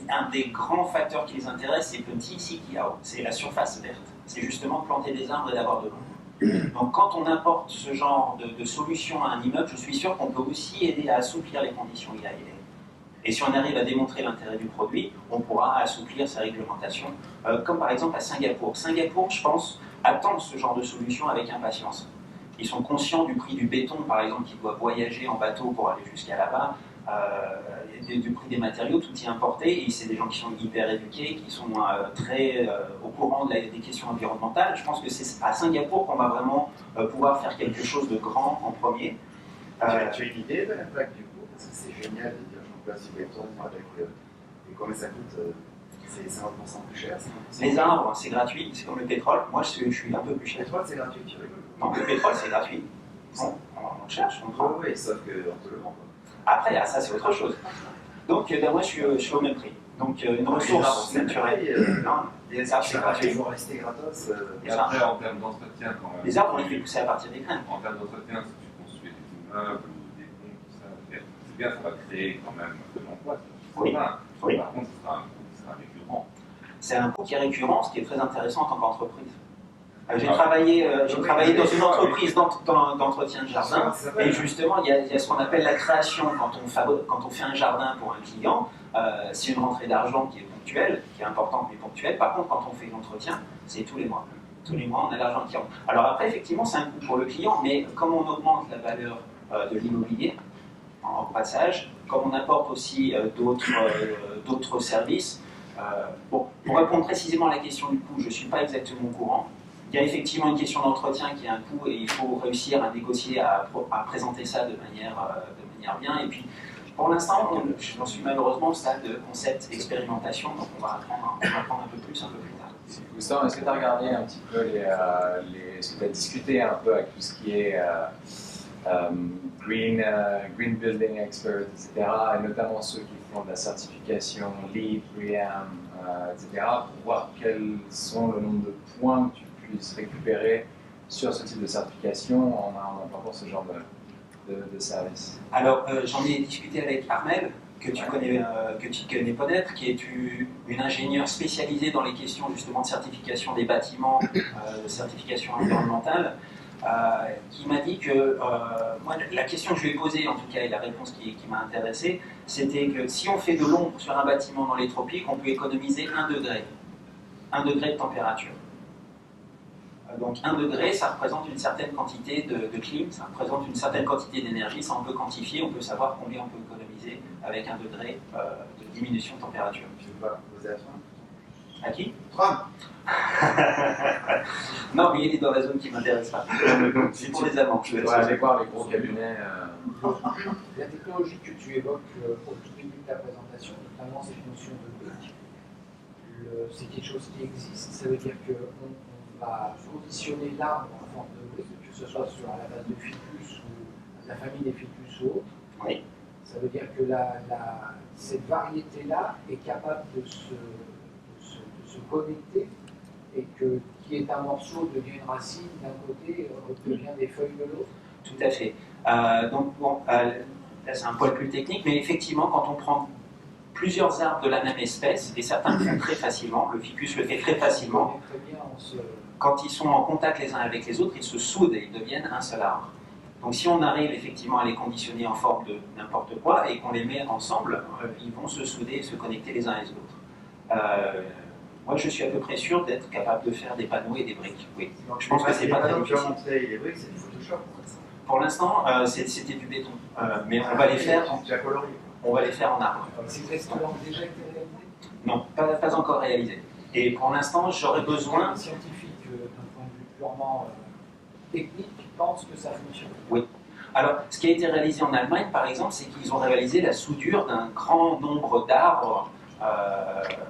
C: un des grands facteurs qui les intéresse, c'est petit Sikiao, c'est la surface verte. C'est justement planter des arbres et d'avoir de l'eau. Donc quand on apporte ce genre de solution à un immeuble, je suis sûr qu'on peut aussi aider à assouplir les conditions IAIE. Et si on arrive à démontrer l'intérêt du produit, on pourra assouplir sa réglementation, comme par exemple à Singapour. Singapour, je pense, attend ce genre de solution avec impatience. Ils sont conscients du prix du béton, par exemple, qui doit voyager en bateau pour aller jusqu'à là-bas, du prix des matériaux, tout y est importé, et c'est des gens qui sont hyper éduqués, qui sont très au courant des questions environnementales. Je pense que c'est à Singapour qu'on va vraiment pouvoir faire quelque chose de grand en premier.
B: Tu as une idée de l'impact du coup? Parce que c'est génial de dire j'en place du béton avec... et combien ça coûte? C'est 50% plus cher? 50%.
C: Les arbres, c'est gratuit, c'est comme le pétrole. Moi, je suis un peu plus
B: Le
C: cher.
B: pétrole, c'est gratuit, tu rigoles?
C: Non, le pétrole, c'est gratuit. Bon, on cherche, on prend.
B: Oui, sauf qu'on te le vend.
C: Après, ça, c'est autre chose. Donc, moi, je suis au même prix. Donc, une ressource naturelle. Non, les arbres, c'est
B: Tu
C: gratuit.
B: vas rester gratos.
F: Et après, en termes d'entretien, quand même.
C: Les arbres, on les fait pousser à partir des graines.
F: En termes d'entretien, si tu construis des immeubles ou des ponts, tout ça, c'est bien, ça va créer quand même de l'emploi.
C: Oui. Oui.
F: Par contre, ce sera un coût qui sera récurrent.
C: C'est un coût qui est récurrent, ce qui est très intéressant en tant qu'entreprise. J'ai travaillé dans une entreprise d'entretien de jardin, et justement, il y a ce qu'on appelle la création. Quand on fait un jardin pour un client, c'est une rentrée d'argent qui est ponctuelle, qui est importante mais ponctuelle. Par contre, quand on fait l'entretien, c'est tous les mois. Tous les mois, on a l'argent qui rentre. Alors après, effectivement, c'est un coût pour le client, mais comme on augmente la valeur de l'immobilier, en passage, comme on apporte aussi d'autres services, bon, pour répondre précisément à la question du coût, je ne suis pas exactement au courant. Il y a effectivement une question d'entretien qui a un coût et il faut réussir à négocier, à présenter ça de manière bien. Et puis, pour l'instant, j'en suis malheureusement au stade de concept expérimentation, donc on va apprendre un peu plus tard.
G: Gustave, est-ce que tu as regardé un petit peu est-ce que tu as discuté un peu avec tout ce qui est green building experts, etc., et notamment ceux qui font de la certification LEED, BREEAM, etc., pour voir quels sont le nombre de points que tu puisses récupérer sur ce type de certification en apportant ce genre de service?
C: Alors, j'en ai discuté avec Armel, que tu connais peut-être, qui est une ingénieure spécialisée dans les questions justement de certification des bâtiments, de certification environnementale, qui m'a dit que, moi, la question que je lui ai posée, en tout cas, et la réponse qui m'a intéressé, c'était que si on fait de l'ombre sur un bâtiment dans les tropiques, on peut économiser 1 degré de température. Donc 1 degré, ça représente une certaine quantité de clim, ça représente une certaine quantité d'énergie, ça on peut quantifier, on peut savoir combien on peut économiser avec 1 degré de diminution de température.
B: Tu veux pas proposer à Trump?
C: À qui?
B: Trump.
C: Non, mais il est dans la zone qui ne m'intéresse pas. C'est pour les Allemands.
G: Je vais aller voir les gros cabinets.
A: La technologie que tu évoques au tout début de ta présentation, notamment cette notion de brique, c'est quelque chose qui existe. Ça veut dire qu'on va conditionner l'arbre en forme de brique, que ce soit sur la base de ficus ou de la famille des ficus ou autre.
C: Oui.
A: Ça veut dire que cette variété-là est capable de se connecter et qui est un morceau devient une racine d'un côté, devient des feuilles de l'autre.
C: Tout à fait. Donc, bon, là c'est un poil plus technique, mais effectivement, quand on prend plusieurs arbres de la même espèce, et certains le font très facilement, le ficus le fait très facilement, quand ils sont en contact les uns avec les autres, ils se soudent et ils deviennent un seul arbre. Donc si on arrive effectivement à les conditionner en forme de n'importe quoi et qu'on les met ensemble, ils vont se souder et se connecter les uns les autres. Moi, je suis à peu près sûr d'être capable de faire des panneaux et des briques. Oui. Je pense que c'est pas très difficile.
B: Les briques, c'est du Photoshop.
C: Pour l'instant, c'était du béton, mais on va les faire. On va les faire en arbre.
A: Ces tests ont déjà été réalisés?
C: Non, pas encore réalisés. Et pour l'instant, j'aurais besoin.
A: Un scientifique, d'un point de vue purement technique, pense que ça fonctionne.
C: Oui. Alors, ce qui a été réalisé en Allemagne, par exemple, c'est qu'ils ont réalisé la soudure d'un grand nombre d'arbres.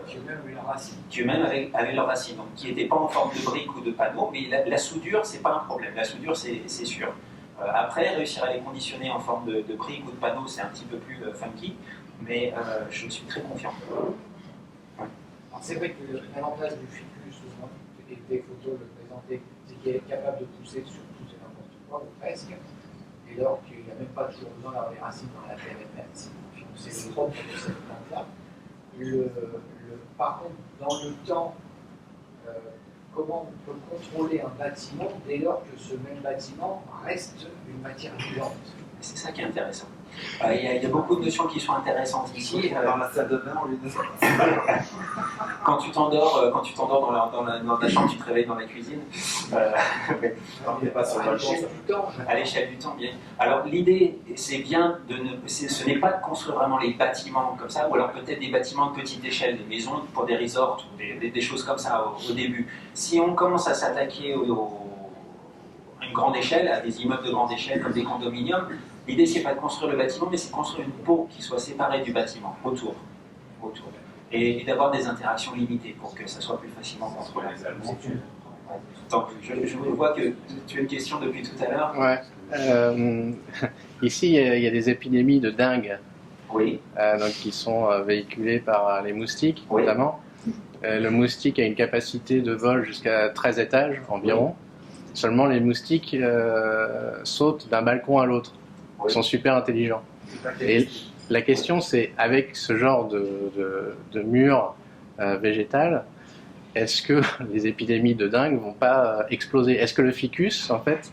A: Qui eux-mêmes avaient leur racine.
C: Qui eux-mêmes avaient leur racine, donc qui n'étaient pas en forme de briques ou de panneaux, mais la soudure, c'est pas un problème. La soudure, c'est sûr. Après, réussir à les conditionner en forme de briques ou de panneaux, c'est un petit peu plus funky, mais je suis très confiant.
A: Ouais. Alors c'est vrai que l'avantage du ficus, et des photos le présentaient, c'est qu'il est capable de pousser sur tout et n'importe quoi, ou presque, et alors qu'il n'y a même pas toujours besoin d'avoir des racines dans la terre elle-même. C'est le propre de cette plante-là. Par contre, dans le temps, comment on peut contrôler un bâtiment dès lors que ce même bâtiment reste une matière vivante?
C: C'est ça qui est intéressant. Il y a beaucoup de notions qui sont intéressantes ici.
B: Dans la salle de bain, on lui dit
C: quand tu t'endors dans la chambre, tu te réveilles dans la cuisine. À l'échelle du temps, bien. Alors l'idée, c'est bien ce n'est pas de construire vraiment les bâtiments comme ça, ou alors peut-être des bâtiments de petite échelle, des maisons pour des resorts ou des choses comme ça au début. Si on commence à s'attaquer à une grande échelle, à des immeubles de grande échelle comme des condominiums, l'idée c'est pas de construire le bâtiment, mais c'est de construire une peau qui soit séparée du bâtiment, autour. Et d'avoir des interactions limitées pour que ça soit plus facilement contrôlable. Donc, je vois que tu as une question depuis tout à l'heure.
H: Ouais. Ici, il y a des épidémies de dengue,
C: Oui.
H: donc qui sont véhiculées par les moustiques,
C: Oui.
H: notamment. Le moustique a une capacité de vol jusqu'à 13 étages environ. Oui. Seulement, les moustiques sautent d'un balcon à l'autre.
C: Oui.
H: Ils sont super intelligents. Et la question, c'est, avec ce genre de mur végétal, est-ce que les épidémies de dengue vont pas exploser? Est-ce que le ficus, en fait,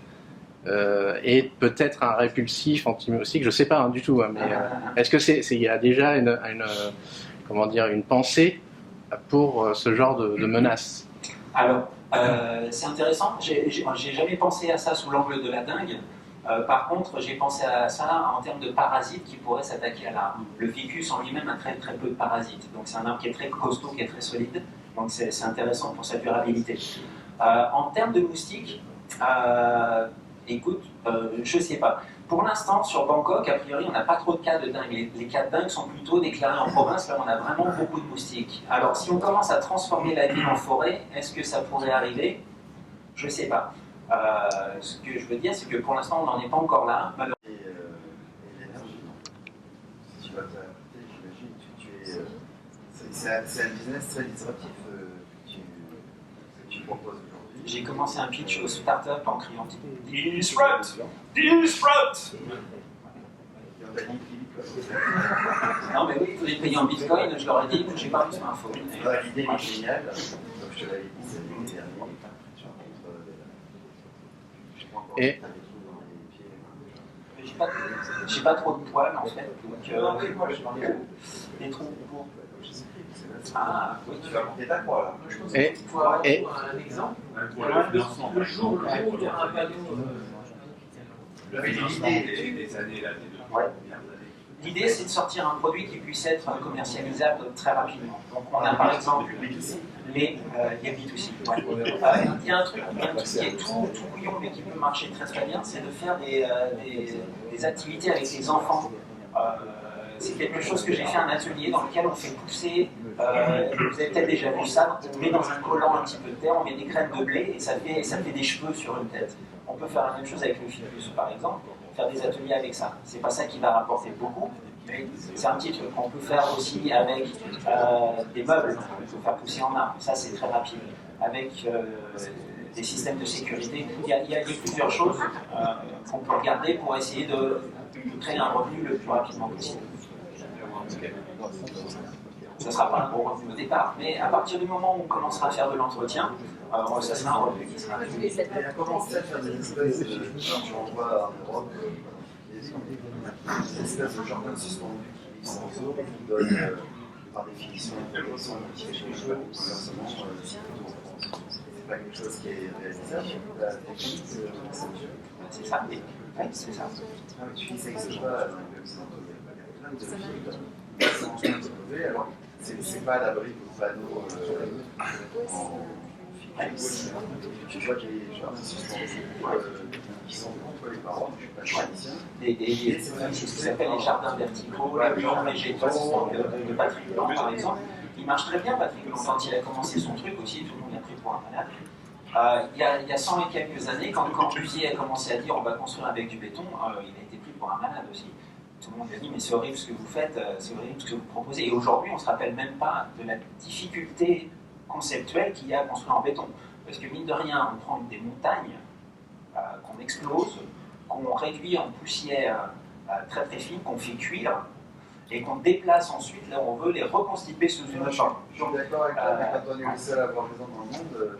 H: est peut-être un répulsif anti-moustique? Je ne sais pas du tout, hein, mais est-ce que il y a déjà une pensée pour ce genre de menace?
C: Alors, c'est intéressant. J'ai jamais pensé à ça sous l'angle de la dengue. Par contre, j'ai pensé à ça en termes de parasites qui pourraient s'attaquer à l'arbre. Le ficus en lui-même a très peu de parasites, donc c'est un arbre qui est très costaud, qui est très solide, donc c'est intéressant pour sa durabilité. En termes de moustiques, écoute, je sais pas. Pour l'instant, sur Bangkok, a priori, on n'a pas trop de cas de dingue. Les cas de dingue sont plutôt déclarés en province, là où on a vraiment beaucoup de moustiques. Alors, si on commence à transformer la ville en forêt, est-ce que ça pourrait arriver? Je sais pas. Ce que je veux dire, c'est que pour l'instant, on n'en est pas encore là.
B: Et l'énergie. Si tu vas t'adapter, j'imagine que c'est un business très disruptif que tu proposes aujourd'hui.
C: J'ai commencé un pitch aux startups en criant Disrupt! Disrupt! Non, mais oui, il fallait payer en bitcoin. Je leur ai dit, j'ai pas plus d'infos.
B: L'idée est géniale. Comme je te l'avais dit, c'est l'année dernière.
H: Et
C: j'ai pas trop de poils en fait, donc des trous pour. Ah oui, tu vas monter ta croix là.
H: Et
E: un exemple.
F: Le
E: jour où il y a un panneau.
C: L'idée, c'est de sortir un produit qui puisse être commercialisable très rapidement. Donc, on a par exemple les B2C. Ouais. Il y a un truc qui est tout bouillon mais qui peut marcher très très bien, c'est de faire des activités avec les enfants. C'est quelque chose que j'ai fait un atelier dans lequel on fait pousser, vous avez peut-être déjà vu ça, on met dans un collant un petit peu de terre, on met des graines de blé et ça fait des cheveux sur une tête. On peut faire la même chose avec le ficus par exemple, faire des ateliers avec ça. C'est pas ça qui va rapporter beaucoup, mais c'est un petit truc. On peut faire aussi avec des meubles, on peut faire pousser en arbre, ça c'est très rapide. Avec des systèmes de sécurité, il y a plusieurs choses qu'on peut regarder pour essayer de créer un revenu le plus rapidement possible. Ça ne sera pas un gros revenu au départ, mais à partir du moment où on commencera à faire de l'entretien, ça sera un revenu qui sera plus.
B: Et à commencer à faire des espèces, tu en vois en Europe, des espèces de jardins suspendus qui vivent sans eau, qui donnent par définition une sont motivés chez eux, inversement, c'est pas quelque chose qui est réalisable. La technique,
C: c'est ça, oui, c'est ça.
B: Tu dis que ça n'existe pas dans les occidentaux, il y a plein de villes qui sont en train de se trouver, alors c'est pas à l'abri de panneaux tu vois qu'il y a des jardins suspendus qui sont contre les parents, je ne suis pas praticien.
C: C'est ce qui s'appelle les jardins verticaux, les plans végétaux de Patrick Blanc par exemple. Il marche très bien, Patrick Blanc, quand il a commencé son truc aussi, tout le monde l'a pris pour un malade. Il y a 100 et quelques années, quand Corbusier a commencé à dire on va construire avec du béton, il a été pris pour un malade aussi. Tout le monde lui a dit mais c'est horrible ce que vous faites, c'est horrible ce que vous proposez. Et aujourd'hui, on ne se rappelle même pas de la difficulté conceptuelle qu'il y a à construire en béton. Parce que mine de rien, on prend des montagnes qu'on explose, qu'on réduit en poussière très très fine, qu'on fait cuire, et qu'on déplace ensuite là où on veut les reconstituer sous une chambre.
B: Je suis d'accord avec toi, mais quand on est le seul à avoir raison dans le monde,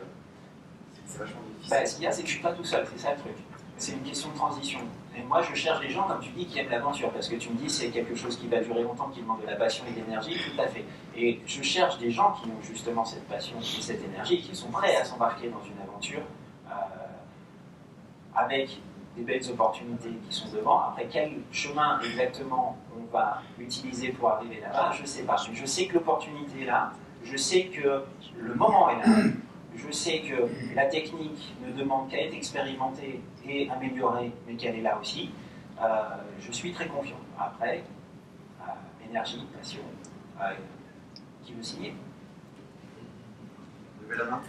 B: c'est vachement difficile.
C: Ce qu'il y a, c'est que je ne suis pas tout seul, c'est ça le truc. C'est une question de transition. Et moi, je cherche des gens, comme tu dis, qui aiment l'aventure, parce que tu me dis c'est quelque chose qui va durer longtemps, qui demande de la passion et de l'énergie, tout à fait. Et je cherche des gens qui ont justement cette passion et cette énergie, qui sont prêts à s'embarquer dans une aventure avec des belles opportunités qui sont devant. Après, quel chemin exactement on va utiliser pour arriver là-bas, je ne sais pas. Je sais que l'opportunité est là, je sais que le moment est là, je sais que la technique ne demande qu'à être expérimentée et améliorée, mais qu'elle est là aussi. Je suis très confiant. Après, énergie, passion, qui veut signer?
B: Levez la main.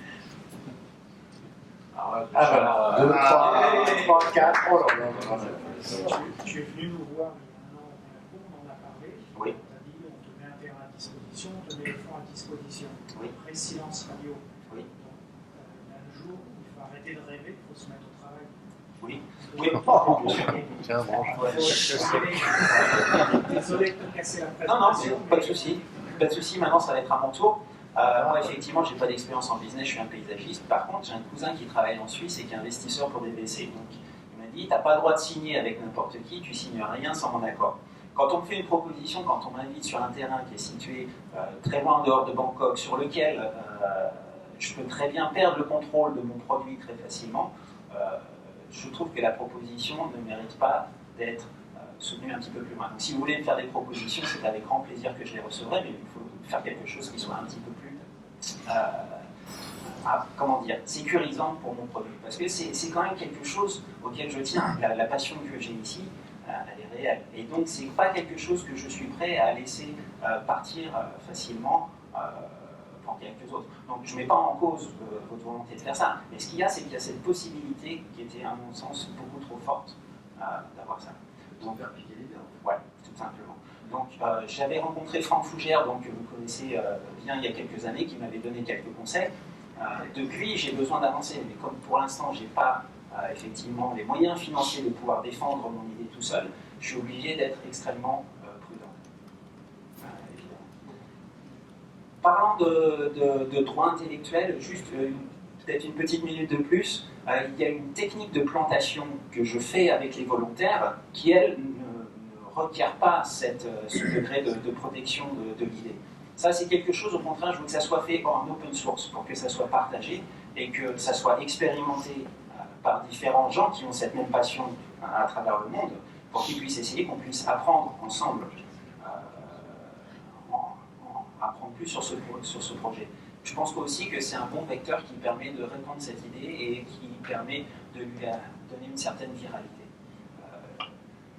E: 2, 3, 4, oh là là.
I: Tu es venu nous voir il y a un an au Monaco, on en a parlé.
C: Oui.
I: On t'a dit on te met un terrain à disposition, on te met les fonds à disposition.
C: Oui.
I: Après silence radio.
C: Oui.
I: Il y a un jour où il faut arrêter de rêver, il faut se mettre au travail.
C: Oui. Oui.
H: Tiens, branche.
I: Désolé de te casser la
C: Non, non,
I: présentation.
C: pas de souci. Pas de souci, maintenant ça va être à mon tour. Moi, effectivement, je n'ai pas d'expérience en business, je suis un paysagiste. Par contre, j'ai un cousin qui travaille en Suisse et qui est investisseur pour des VC. Donc, il m'a dit, tu n'as pas le droit de signer avec n'importe qui, tu signes rien sans mon accord. Quand on me fait une proposition, quand on m'invite sur un terrain qui est situé très loin en dehors de Bangkok, sur lequel je peux très bien perdre le contrôle de mon produit très facilement, je trouve que la proposition ne mérite pas d'être soutenue un petit peu plus loin. Donc si vous voulez me faire des propositions, c'est avec grand plaisir que je les recevrai, mais il faut faire quelque chose qui soit un petit peu plus comment dire, sécurisant pour mon produit. Parce que c'est quand même quelque chose auquel je tiens. La passion que j'ai ici, elle est réelle. Et donc, c'est pas quelque chose que je suis prêt à laisser partir facilement pour quelques autres. Donc, je ne mets pas en cause votre volonté de faire ça. Mais ce qu'il y a, c'est qu'il y a cette possibilité qui était, à mon sens, beaucoup trop forte d'avoir ça.
B: Donc, faire piquer les biens.
C: Ouais, tout simplement. Donc, j'avais rencontré Franck Fougère, donc, que vous connaissez bien il y a quelques années, qui m'avait donné quelques conseils. Depuis, j'ai besoin d'avancer, mais comme pour l'instant, je n'ai pas effectivement les moyens financiers de pouvoir défendre mon idée tout seul, je suis obligé d'être extrêmement prudent. Évidemment. Parlant de droit intellectuel, juste peut-être une petite minute de plus, il y a une technique de plantation que je fais avec les volontaires qui, elle, ne requiert pas ce degré de protection de l'idée. Ça, c'est quelque chose, au contraire, je veux que ça soit fait en open source pour que ça soit partagé et que ça soit expérimenté par différents gens qui ont cette même passion à travers le monde pour qu'ils puissent essayer, qu'on puisse apprendre ensemble, apprendre plus sur ce projet. Je pense aussi que c'est un bon vecteur qui permet de répandre cette idée et qui permet de lui donner une certaine viralité.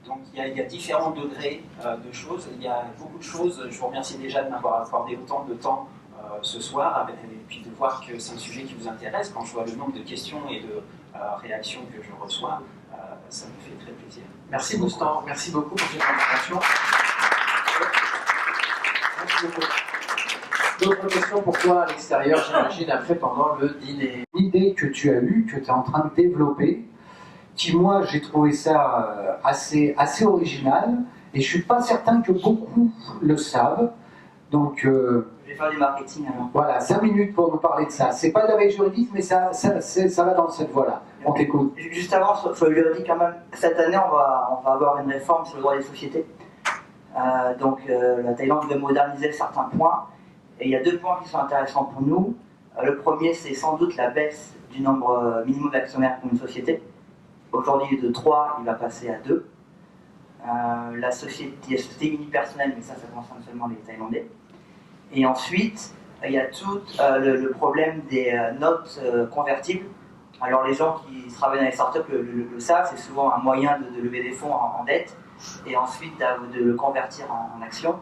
C: Donc il y a différents degrés de choses, il y a beaucoup de choses. Je vous remercie déjà de m'avoir accordé autant de temps ce soir, et puis de voir que c'est un sujet qui vous intéresse. Quand je vois le nombre de questions et de réactions que je reçois, ça me fait très plaisir.
E: Merci Boustan, merci beaucoup pour cette présentation. Merci beaucoup. D'autres questions pour toi à l'extérieur, j'imagine, après, pendant le dîner?
A: L'idée que tu as eue, que tu es en train de développer, qui moi j'ai trouvé ça assez original, et je suis pas certain que beaucoup le savent. Donc
J: je vais faire du marketing alors.
A: Voilà, 5 minutes pour nous parler de ça. C'est pas de la veille juridique, mais ça va dans cette voie-là. On t'écoute.
J: Juste avant, sur le juridique quand même, cette année on va avoir une réforme sur le droit des sociétés. Donc la Thaïlande veut moderniser certains points, et il y a 2 points qui sont intéressants pour nous. Le premier, c'est sans doute la baisse du nombre minimum d'actionnaires pour une société. Aujourd'hui, il est de 3, il va passer à 2. La société unipersonnelle, mais ça concerne seulement les Thaïlandais. Et ensuite, il y a tout le problème des notes convertibles. Alors les gens qui travaillent dans les startups le savent, c'est souvent un moyen de lever des fonds en dette et ensuite de le convertir en actions.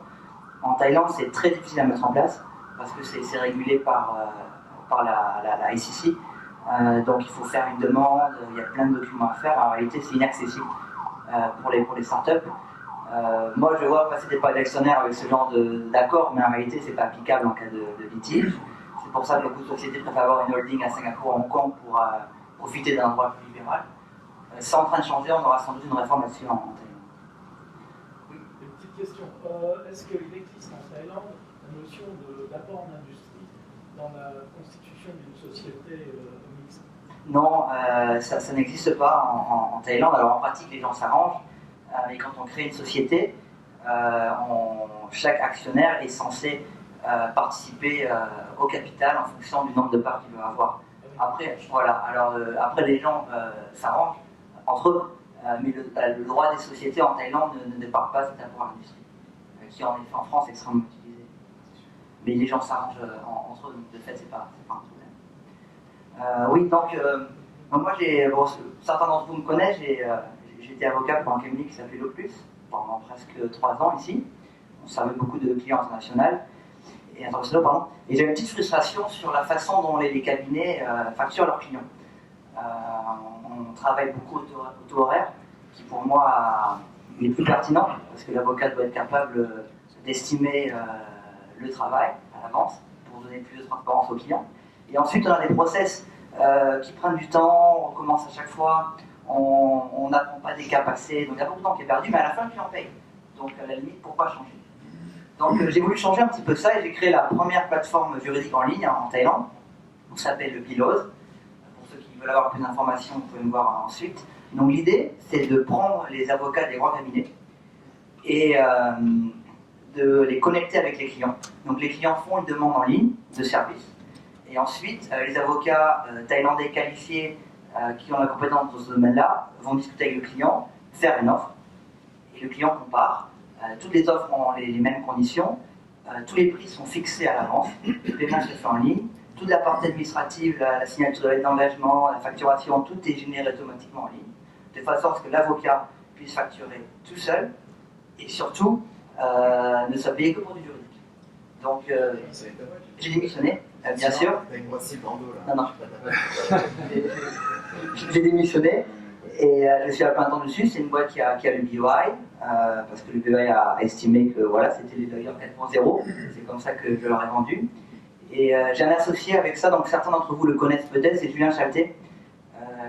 J: En Thaïlande, c'est très difficile à mettre en place parce que c'est régulé par la ICC. Donc il faut faire une demande, il y a plein de documents à faire. En réalité, c'est inaccessible pour les startups. Moi, je vois passer des pas d'actionnaires avec ce genre d'accord, mais en réalité, c'est pas applicable en cas de litige. C'est pour ça que beaucoup de sociétés préfèrent avoir une holding à Singapour, à Hong Kong, pour profiter d'un droit plus libéral. C'est en train de changer, on aura sans doute une réforme là-dessus en Thaïlande.
I: Oui, une petite question. Est-ce qu'il existe en Thaïlande la notion d'apport en industrie dans la constitution d'une société mixte?
J: Non, ça n'existe pas en Thaïlande. Alors en pratique, les gens s'arrangent. Mais quand on crée une société, chaque actionnaire est censé participer au capital en fonction du nombre de parts qu'il veut avoir. Après, voilà. Alors après, les gens s'arrangent entre eux, mais le droit des sociétés en Thaïlande ne parle pas cet apport à l'industrie, qui en effet en France est extrêmement utilisé. Mais les gens s'arrangent entre eux, donc de fait, c'est pas un problème. Oui, donc moi, certains d'entre vous me connaissent. J'étais avocat pour un cabinet qui s'appelait Lopus pendant presque 3 ans ici. On servait beaucoup de clients internationaux. Et j'avais une petite frustration sur la façon dont les cabinets facturent leurs clients. On travaille beaucoup au taux horaire, qui pour moi est plus pertinent, parce que l'avocat doit être capable d'estimer le travail à l'avance pour donner plus de transparence aux clients. Et ensuite, on a des process qui prennent du temps, on recommence à chaque fois. On n'apprend pas des cas passés, donc il y a beaucoup de temps qui est perdu, mais à la fin, le client paye. Donc à la limite, pourquoi changer? Donc j'ai voulu changer un petit peu ça et j'ai créé la première plateforme juridique en ligne en Thaïlande, qui s'appelle le Pilose. Pour ceux qui veulent avoir plus d'informations, vous pouvez me voir ensuite. Donc l'idée, c'est de prendre les avocats des grands cabinets et de les connecter avec les clients. Donc les clients font une demande en ligne de service, et ensuite les avocats thaïlandais qualifiés qui ont la compétence dans ce domaine-là vont discuter avec le client, faire une offre, et le client compare. Toutes les offres ont les mêmes conditions, tous les prix sont fixés à l'avance, le paiement se fait en ligne, toute la partie administrative, la signature de l'aide d'engagement, la facturation, tout est généré automatiquement en ligne, de façon à ce que l'avocat puisse facturer tout seul, et surtout ne soit payé que pour du juridique. Donc j'ai démissionné, bien sûr. Non, non. J'ai démissionné et je suis à plein temps dessus. C'est une boîte qui a le BOI, parce que le BOI a estimé que voilà, c'était les lawyers 4.0. C'est comme ça que je leur ai vendu. Et j'ai un associé avec ça, donc certains d'entre vous le connaissent peut-être, c'est Julien Chalté,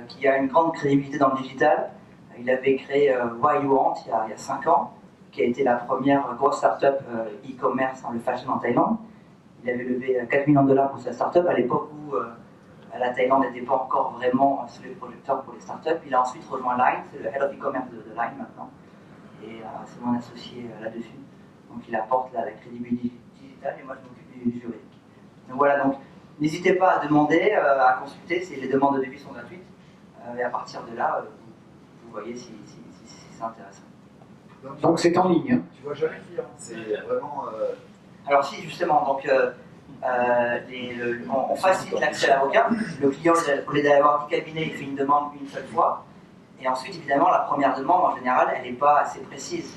J: qui a une grande crédibilité dans le digital. Il avait créé Why You Want il y a 5 ans, qui a été la première grosse start-up e-commerce dans le fashion en Thaïlande. Il avait levé 4 millions de dollars pour sa start-up à l'époque où la Thaïlande n'était pas encore vraiment sous les projecteurs pour les startups. Il a ensuite rejoint Line, c'est le head of e-commerce de Line maintenant. Et c'est mon associé là-dessus. Donc il apporte la crédibilité digitale et moi je m'occupe du juridique. Donc voilà, donc n'hésitez pas à demander, à consulter, les demandes de devis sont gratuites. Et à partir de là, vous voyez si c'est intéressant.
A: Donc c'est en ligne. Hein.
B: Tu vois jamais le client, c'est vraiment.
J: Alors si justement, donc on facilite l'accès à l'avocat. Le client, au lieu d'avoir 10 cabinets, il fait une demande une seule fois. Et ensuite, évidemment, la première demande, en général, elle n'est pas assez précise.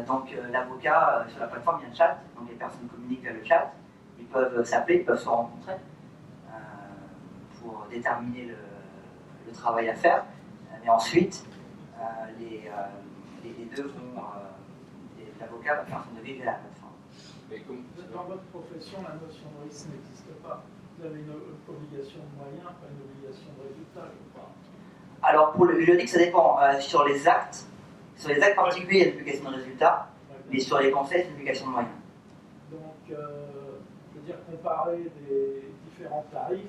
J: Donc l'avocat, sur la plateforme, il y a un chat. Donc les personnes communiquent via le chat. Ils peuvent s'appeler, ils peuvent se rencontrer pour déterminer le travail à faire. Mais ensuite, les deux vont... l'avocat va faire son devis via la plateforme.
I: Dans votre profession, la notion de risque n'existe pas. Vous avez une obligation de moyens, pas une obligation de résultat, je crois. Alors
J: pour le juridique, ça dépend. Sur les actes particuliers, il y a une obligation de résultat, mais sur les conseils, c'est une obligation de moyens.
I: Donc, je veux dire, comparer des différents tarifs,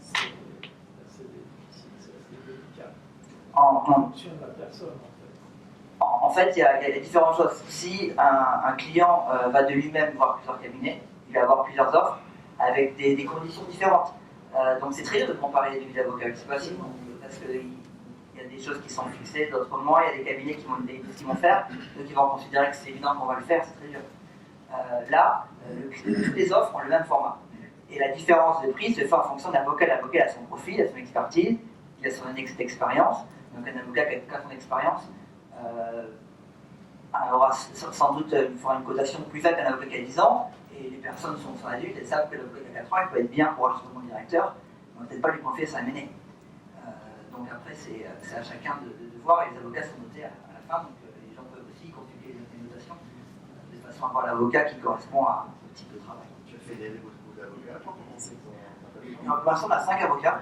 I: c'est assez difficile, c'est assez délicat. En fonction de la personne,
J: en fait, il y a différentes choses. Si un client va de lui-même voir plusieurs cabinets, il va avoir plusieurs offres avec des conditions différentes. Donc c'est très dur de comparer les devis d'avocats. C'est facile parce qu'il y a des choses qui sont fixées, d'autres moins. Il y a des cabinets qui vont faire, d'autres qui vont considérer que c'est évident qu'on va le faire. C'est très dur. Là, toutes les offres ont le même format. Et la différence de prix se fait en fonction de l'avocat. L'avocat a son profil, il a son expertise, il a son expérience. Donc un avocat qui a son expérience aura sans doute une cotation plus faible qu'un avocat qui a 10 ans, et les personnes sont adultes, elles savent que l'avocat qui a 4 ans, il peut être bien pour un second directeur, on ne va peut-être pas lui confier ça à mener. Donc après, c'est à chacun de voir, et les avocats sont notés à la fin, donc les gens peuvent aussi consulter les notations, de façon à avoir l'avocat qui correspond au type de travail.
B: Tu as fédéré beaucoup d'avocats pour commencer ton...
J: Pour l'instant, on a 5 avocats,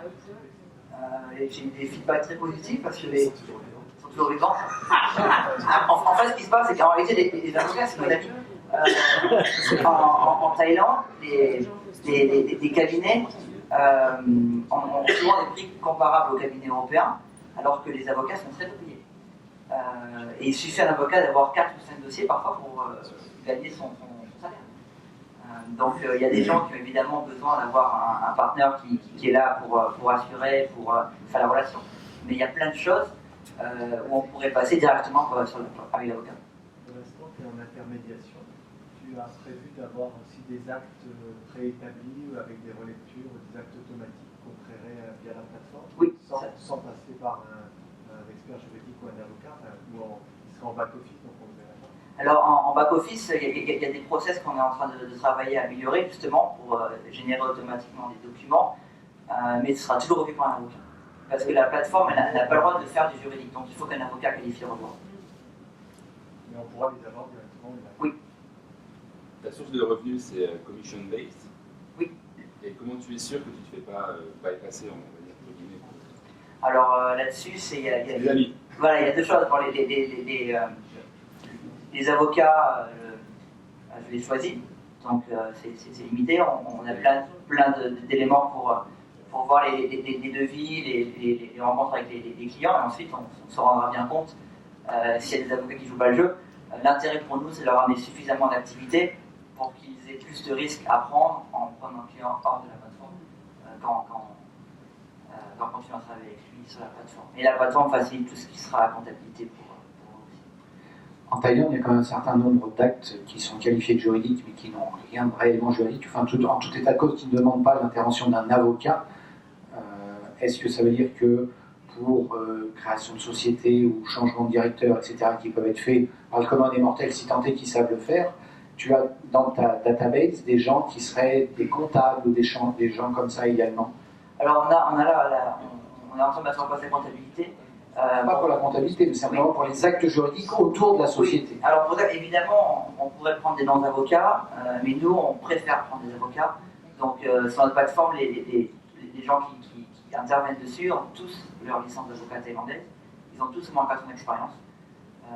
J: et j'ai eu des feedbacks très positifs, parce que les... En fait, ce qui se passe, c'est qu'en réalité, les avocats, c'est nos amis. En Thaïlande, des cabinets ont souvent des prix comparables aux cabinets européens, alors que les avocats sont très peu payés. Et il suffit à un avocat d'avoir 4 ou 5 dossiers parfois pour gagner son salaire. Donc il y a des gens qui ont évidemment besoin d'avoir un partenaire qui est là pour assurer, pour faire la relation. Mais il y a plein de choses où on pourrait passer directement avec l'avocat.
K: Pour l'instant, tu es en intermédiation. Tu as prévu d'avoir aussi des actes préétablis avec des relectures, des actes automatiques qu'on créerait via la plateforme,
J: oui,
K: sans passer par un expert juridique ou un avocat, il sera en back-office, donc on verra.
J: Alors en back-office, il y a des process qu'on est en train de travailler à améliorer justement pour générer automatiquement des documents, mais ce sera toujours revu par un avocat. Parce que la plateforme, elle n'a pas le droit de faire du juridique, donc il faut qu'un avocat qualifié revoie.
K: Mais on pourra les avoir directement.
J: Oui.
F: Ta source de revenus, c'est commission-based.
J: Oui.
F: Et comment tu es sûr que tu ne te fais pas bypasser, on va dire, entre guillemets?
J: Alors là-dessus, il y a deux choses. Bon, les avocats, je les choisis, donc c'est limité. On a plein d'éléments pour voir les devis, les rencontres avec les clients, et ensuite on se rendra bien compte s'il y a des avocats qui ne jouent pas le jeu. L'intérêt pour nous, c'est de leur amener suffisamment d'activités pour qu'ils aient plus de risques à prendre en prenant un client hors de la plateforme donc continuer à travailler avec lui sur la plateforme. Et la plateforme facilite tout ce qui sera comptabilité pour eux aussi.
A: En Thaïlande, il y a quand même un certain nombre d'actes qui sont qualifiés de juridiques, mais qui n'ont rien de réellement juridique. Enfin, en tout état de cause, qui ne demandent pas l'intervention d'un avocat. Est-ce que ça veut dire que pour création de société ou changement de directeur, etc., qui peuvent être faits par le commun des mortels, si tant est qu'ils savent le faire, tu as dans ta database des gens qui seraient des comptables ou des gens comme ça également?
J: Alors on est en train de mettre en place la comptabilité.
A: Pas pour la comptabilité, mais simplement pour les actes juridiques autour de la société.
J: Oui. Alors évidemment, on pourrait prendre des non-avocats, mais nous, on préfère prendre des avocats. Donc sur notre plateforme, les gens qui interviennent dessus ont tous leur licence d'avocat thaïlandaise. Ils ont tous au moins 4 ans d'expérience.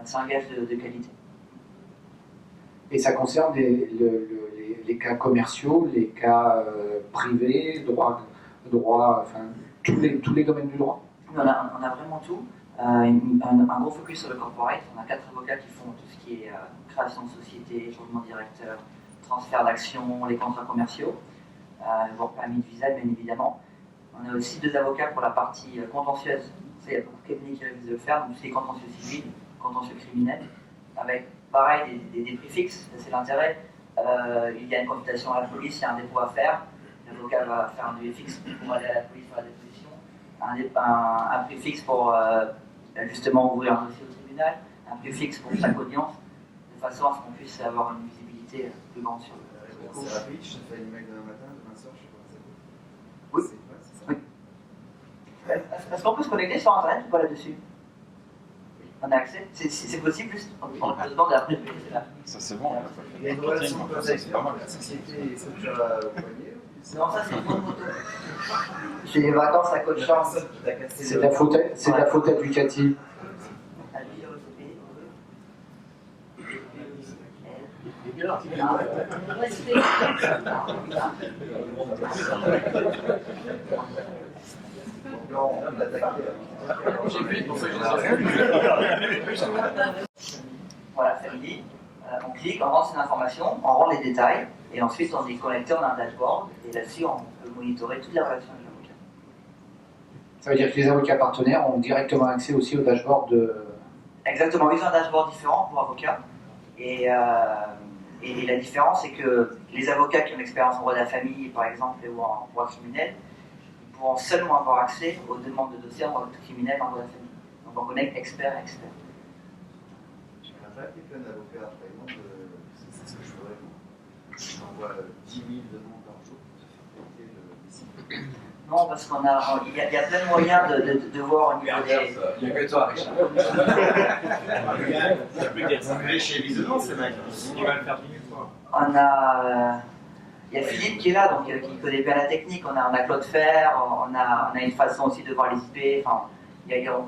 J: C'est un gage de qualité.
A: Et ça concerne les cas commerciaux, les cas privés, droit, enfin, tous les domaines du droit.
J: On a vraiment tout. Un gros focus sur le corporate. On a 4 avocats qui font tout ce qui est création de société, changement de directeur, transfert d'actions, les contrats commerciaux, voire permis de visa, bien évidemment. On a aussi 2 avocats pour la partie contentieuse. Il y a beaucoup de cabinets qui révisent de le faire, donc tout ce qui est contentieux civil, contentieux criminel, avec pareil des prix fixes, c'est l'intérêt. Il y a une consultation à la police, il y a un dépôt à faire. L'avocat va faire un devis fixe pour aller à la police faire la déposition. Un prix fixe pour justement ouvrir un dossier au tribunal, un prix fixe pour chaque audience, de façon à ce qu'on puisse avoir une visibilité plus grande sur le cours.
B: C'est rapide, je te fais une mail demain matin, demain soir, je sais pas.
J: Oui. Oui. Est-ce qu'on peut se connecter sur Internet ou pas là-dessus? On a accès? C'est possible juste? On a le temps d'après.
F: Ça c'est bon.
B: Il y a une relation de la société et ça tu as au poignet?
J: Non, ça c'est une bonne moto. J'ai les vacances à Côte Chance.
A: C'est de la faute éducative.
J: Voilà, c'est dit. On clique, on rentre une information, on rend les détails, et ensuite on est connecté, on a un dashboard, et là-dessus on peut monitorer toute la relation avec l'avocat.
A: Ça veut dire que les avocats partenaires ont directement accès aussi au dashboard de...
J: Exactement, ils ont un dashboard différent pour avocats. Et la différence, c'est que les avocats qui ont une expérience en droit de la famille, par exemple, ou en droit criminel, ils pourront seulement avoir accès aux demandes de dossiers en droit criminel en droit de la famille. Donc on connecte expert à expert.
B: J'aimerais pas qu'il y ait plein d'avocats en Thaïlande, c'est ce que je ferais. J'envoie 10 000 demandes par jour pour se faire payer le décision.
J: Non, parce qu'il y a plein de moyens de voir au niveau des...
C: Il n'y a que toi, Richard.
B: Mais chez Visionant, c'est mal.
C: Il va le faire 10 000 fois.
J: On a... Il y a Philippe qui est là, donc qui connaît bien la technique. On a Claude Fer, on a une façon aussi de voir les IP. Enfin, il y a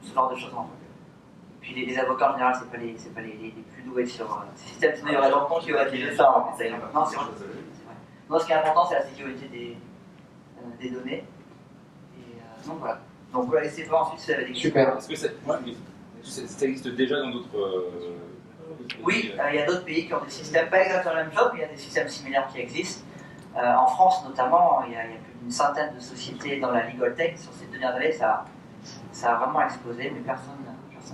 J: ce genre de choses en fait. Puis les avocats en général, c'est pas les plus doués sur ces systèmes. Sinon, il y aurait longtemps qui auraient utilisé ça en Thaïlande. Non, c'est vrai. Non, ce qui est important, c'est la sécurité des données. Et donc voilà. Donc on va laisser voir ensuite si ça avait des questions.
A: Super.
F: Est-ce que ça existe déjà dans d'autres...
J: Oui, il y a d'autres pays qui ont des systèmes, pas exactement le même chose, mais il y a des systèmes similaires qui existent. En France notamment, il y a plus d'une centaine de sociétés dans la legal tech. Sur ces 2 dernières années, ça a vraiment explosé, mais personne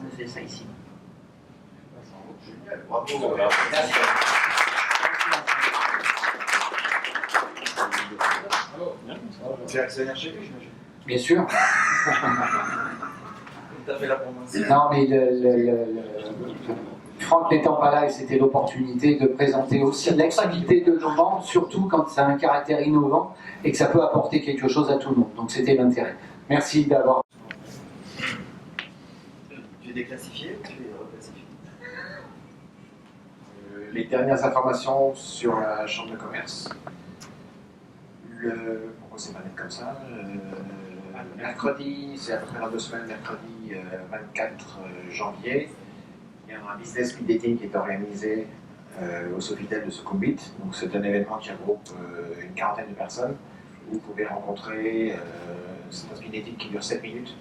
J: ne fait ça ici.
B: Génial, bravo.
J: Merci.
B: Tu es actionnaire chez lui, j'imagine.
A: Bien sûr.
B: Tu as fait la promotion.
A: Non, mais Franck n'étant pas là, et c'était l'opportunité de présenter aussi l'activité de nos membres, surtout quand ça a un caractère innovant et que ça peut apporter quelque chose à tout le monde. Donc c'était l'intérêt. Merci d'avoir...
B: Tu es déclassifié ou tu es reclassifié?
L: Les dernières informations sur la chambre de commerce. Pourquoi c'est pas net comme ça? Mercredi, c'est à peu près dans 2 semaines, mercredi 24 janvier, il y a un business meeting qui est organisé au Sofitel de Sukhumvit. Donc c'est un événement qui regroupe une quarantaine de personnes. Vous pouvez rencontrer, c'est un speed dating qui dure 7 minutes.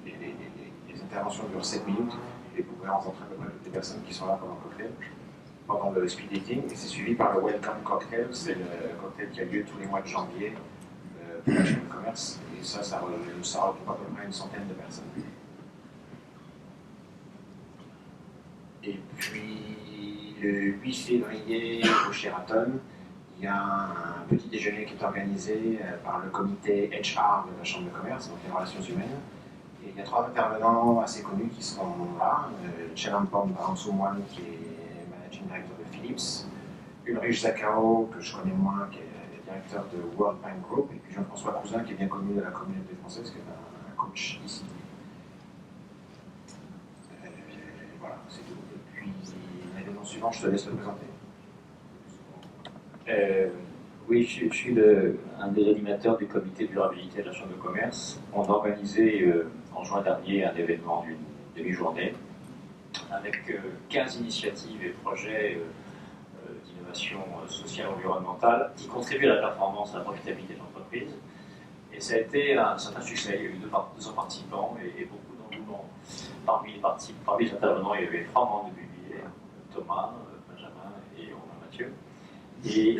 L: Les interventions durent 7 minutes et vous pouvez rencontrer à peu près toutes les personnes qui sont là pendant le speed dating, et c'est suivi par le Welcome Cocktail. C'est le cocktail qui a lieu tous les mois de janvier de la chambre de commerce. Et ça regroupe à peu près une centaine de personnes. Et puis, le 8 février, au Sheraton, il y a un petit déjeuner qui est organisé par le comité HR de la Chambre de commerce, donc les relations humaines. Et il y a 3 intervenants assez connus qui seront là. Chelampong Baransoumouane, qui est managing director de Philips. Ulrich Zaccaro, que je connais moins, qui est directeur de World Bank Group. Et puis Jean-François Cousin, qui est bien connu de la communauté française, qui est un coach ici. Voilà, c'est tout. Et puis, l'événement suivant, je te laisse le présenter.
M: Oui, je suis un des animateurs du comité de durabilité de la Chambre de commerce. On a organisé en juin dernier un événement d'une demi-journée avec 15 initiatives et projets d'innovation sociale et environnementale qui contribuent à la performance et à la profitabilité de l'entreprise. Et ça a été un certain succès. Il y a eu 200 participants et beaucoup d'engouement. Parmi les intervenants, il y avait 3 membres de BBA, Thomas, Benjamin et Mathieu. Et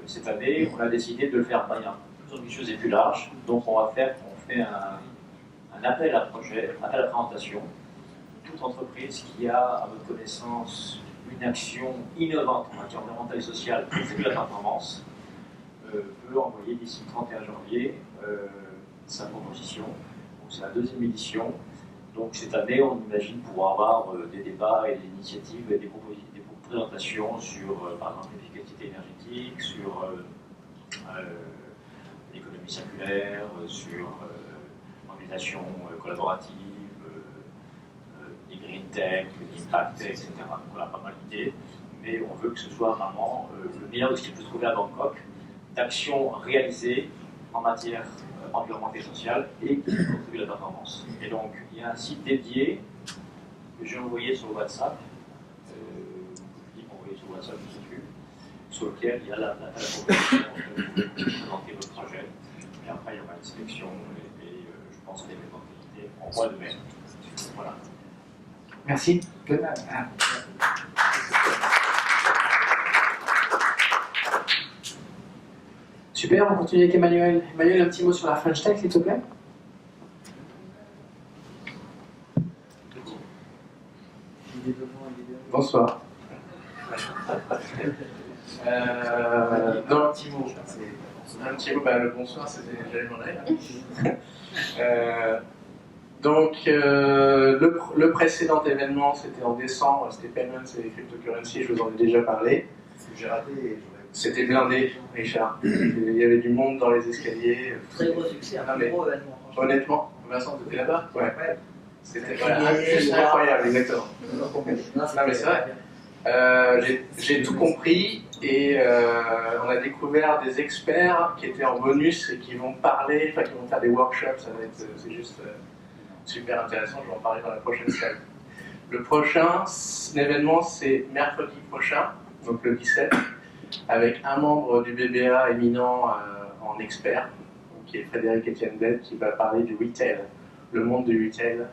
M: cette année, on a décidé de le faire de manière plus ambitieuse et plus large. Donc on fait un appel à projet, un appel à présentation. Toute entreprise qui a, à votre connaissance, une action innovante en matière environnementale et sociale qui contribue à la performance, peut envoyer d'ici le 31 janvier sa proposition. C'est la 2e édition. Donc cette année, on imagine pouvoir avoir des débats et des initiatives et des présentations sur, par exemple, l'efficacité énergétique, sur l'économie circulaire, sur l'organisation collaborative, les green tech, les impact tech, etc. Donc on a pas mal d'idées, mais on veut que ce soit vraiment le meilleur de ce qui peut se trouver à Bangkok, d'actions réalisées en matière environnementale et sociale et qui contribuent à la performance. Et donc, il y a un site dédié que j'ai envoyé sur WhatsApp, sur lequel il y a la proposition de présenter votre projet. Et après, il y aura une sélection et je pense à l'événement de qualité en mois de mai. Voilà.
E: Merci. Super, on continue avec Emmanuel. Emmanuel, un petit mot sur la French Tech, s'il te plaît. Bonsoir.
H: Dans un petit mot, le bonsoir, c'était j'allais m'en aller. Donc, le précédent événement, c'était en décembre, c'était Payments et Cryptocurrency, je vous en ai déjà parlé.
B: J'ai raté.
H: C'était blindé, Richard. Il y avait du monde dans les escaliers.
J: Très gros succès, un gros événement.
H: Honnêtement, Vincent, tu étais là-bas? Ouais. C'était incroyable, exactement. Non, mais c'est vrai. J'ai tout compris et on a découvert des experts qui étaient en bonus et qui vont parler, enfin qui vont faire des workshops. C'est juste super intéressant. Je vais en parler dans la prochaine slide. Le prochain événement, c'est mercredi prochain, donc le 17, avec un membre du BBA éminent en expert, qui est Frédéric Etienne Dette, qui va parler du retail, le monde du retail,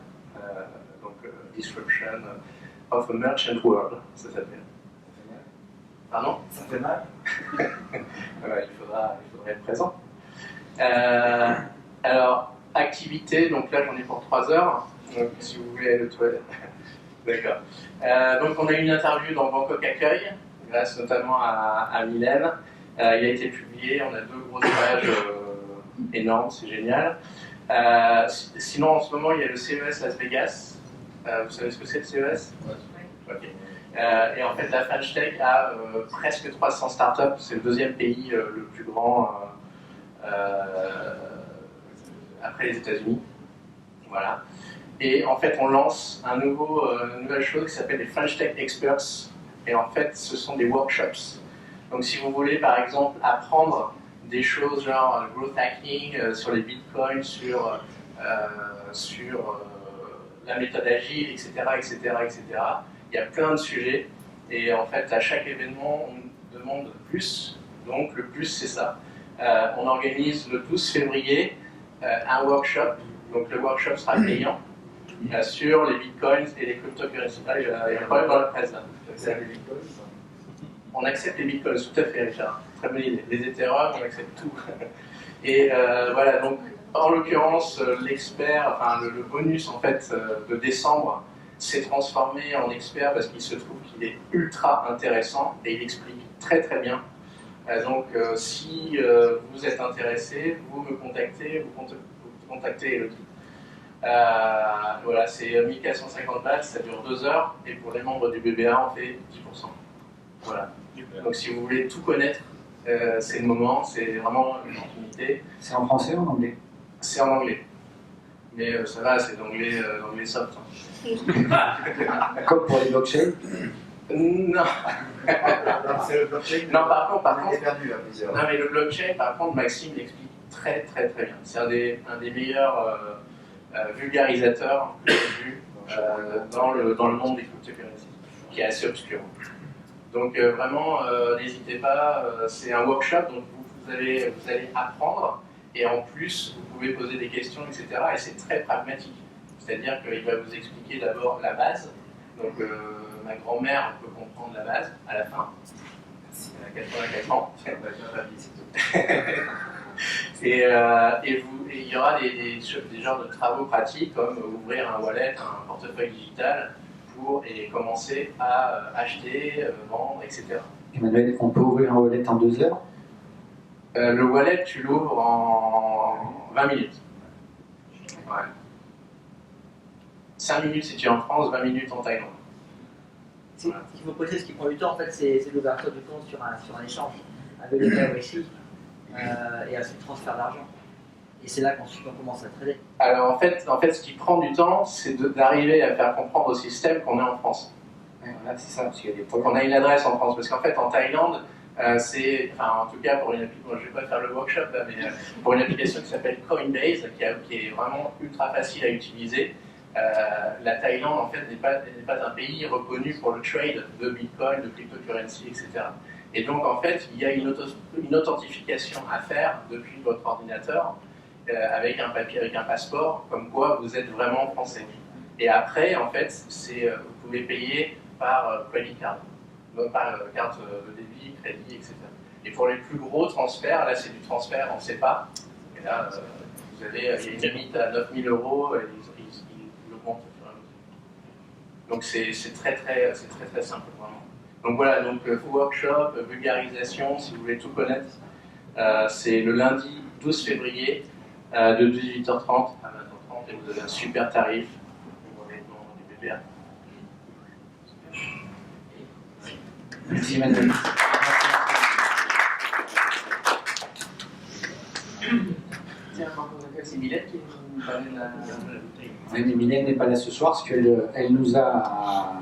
H: donc Disruption of a Merchant World, ça s'appelle. Pardon?
B: Ça fait mal.
H: Il faudra être présent. Alors, activité, donc là j'en ai pour 3 heures, donc si vous voulez aller aux toilettes. D'accord. Donc on a eu une interview dans Bangkok Accueil, grâce notamment à Mylène. Il a été publié, on a 2 grosses pages énormes, c'est génial. Sinon en ce moment il y a le CES Las Vegas. Vous savez ce que c'est le CES? Oui. Okay. Et en fait la French Tech a presque 300 startups, c'est le 2e pays le plus grand après les États-Unis. Voilà. Et en fait, on lance une nouvelle chose qui s'appelle les French Tech Experts. Et en fait, ce sont des workshops. Donc, si vous voulez, par exemple, apprendre des choses genre growth hacking, sur les bitcoins, sur la méthode agile, etc., etc., etc. Il y a plein de sujets. Et en fait, à chaque événement, on demande plus. Donc, le plus, c'est ça. On organise le 12 février un workshop. Donc, le workshop sera payant sur les bitcoins et les cryptocurrencies. Il y a un problème dans la presse là. On accepte les bitcoins, tout à fait, Richard. Très bonne idée. Les Ethereum, on accepte tout. Et voilà, donc en l'occurrence, l'expert, enfin le bonus en fait de décembre s'est transformé en expert parce qu'il se trouve qu'il est ultra intéressant et il explique très très bien. Donc si vous êtes intéressé, vous me contactez, vous contactez Elodie. Voilà, c'est 1450 balles, ça dure 2 heures, et pour les membres du BBA, on fait 10%. Voilà. Donc si vous voulez tout connaître, c'est le moment, c'est vraiment une opportunité.
A: C'est en français ou en anglais?
H: C'est en anglais. Mais ça va, c'est d'anglais soft.
A: Comme pour les blockchains?
H: Non.
B: C'est le blockchain.
H: Non, par contre,
B: perdu à plusieurs.
H: non, mais le blockchain, par contre, Maxime l'explique très très très bien. C'est un des meilleurs vulgarisateurs que j'ai vu dans le monde des cryptocurrencies, qui est assez obscur. Donc vraiment, n'hésitez pas, c'est un workshop, donc vous allez apprendre, et en plus, vous pouvez poser des questions, etc. Et c'est très pragmatique. C'est-à-dire qu'il va vous expliquer d'abord la base. Donc ma grand-mère peut comprendre la base à la fin. Elle a 84 ans. Et il y aura des genres de travaux pratiques comme ouvrir un wallet, un portefeuille digital et commencer à acheter, vendre, etc.
A: Emmanuel, on peut ouvrir un wallet en 2 heures?
H: Le wallet, tu l'ouvres en 20 minutes. Ouais. 5 minutes si tu es en France, 20 minutes en Thaïlande.
J: Ce qu'il faut préciser, ce qui prend du temps, en fait, c'est l'ouverture du compte sur un échange avec le KYC et ensuite le transfert d'argent. Et c'est là qu'ensuite on commence à trader.
H: Alors en fait, ce qui prend du temps, c'est d'arriver à faire comprendre au système qu'on est en France.
A: Ouais, voilà, c'est ça, parce qu'il y a des
H: Donc on a une adresse en France, parce qu'en fait en Thaïlande, en tout cas pour une application, je ne vais pas faire le workshop là, mais pour une application qui s'appelle Coinbase, qui est vraiment ultra facile à utiliser. La Thaïlande en fait n'est pas un pays reconnu pour le trade de Bitcoin, de cryptocurrency, etc. Et donc en fait il y a une authentification à faire depuis votre ordinateur avec un papier, avec un passeport, comme quoi vous êtes vraiment français. Et après en fait vous pouvez payer par credit card, donc par carte de débit, crédit, etc. Et pour les plus gros transferts, là c'est du transfert en SEPA, et là il y a une limite à 9 000 €, et ils augmentent au fur et à mesure. Donc c'est très simple vraiment. Donc voilà, donc workshop, vulgarisation, si vous voulez tout connaître, c'est le lundi 12 février de 18h30 à 20h30, et vous avez un super tarif pour les membres du BBA.
A: Merci Emmanuel.
H: Tiens, c'est Mylène qui nous parlait de la...
A: Oui, mais Mylène n'est pas là ce soir parce qu'elle nous a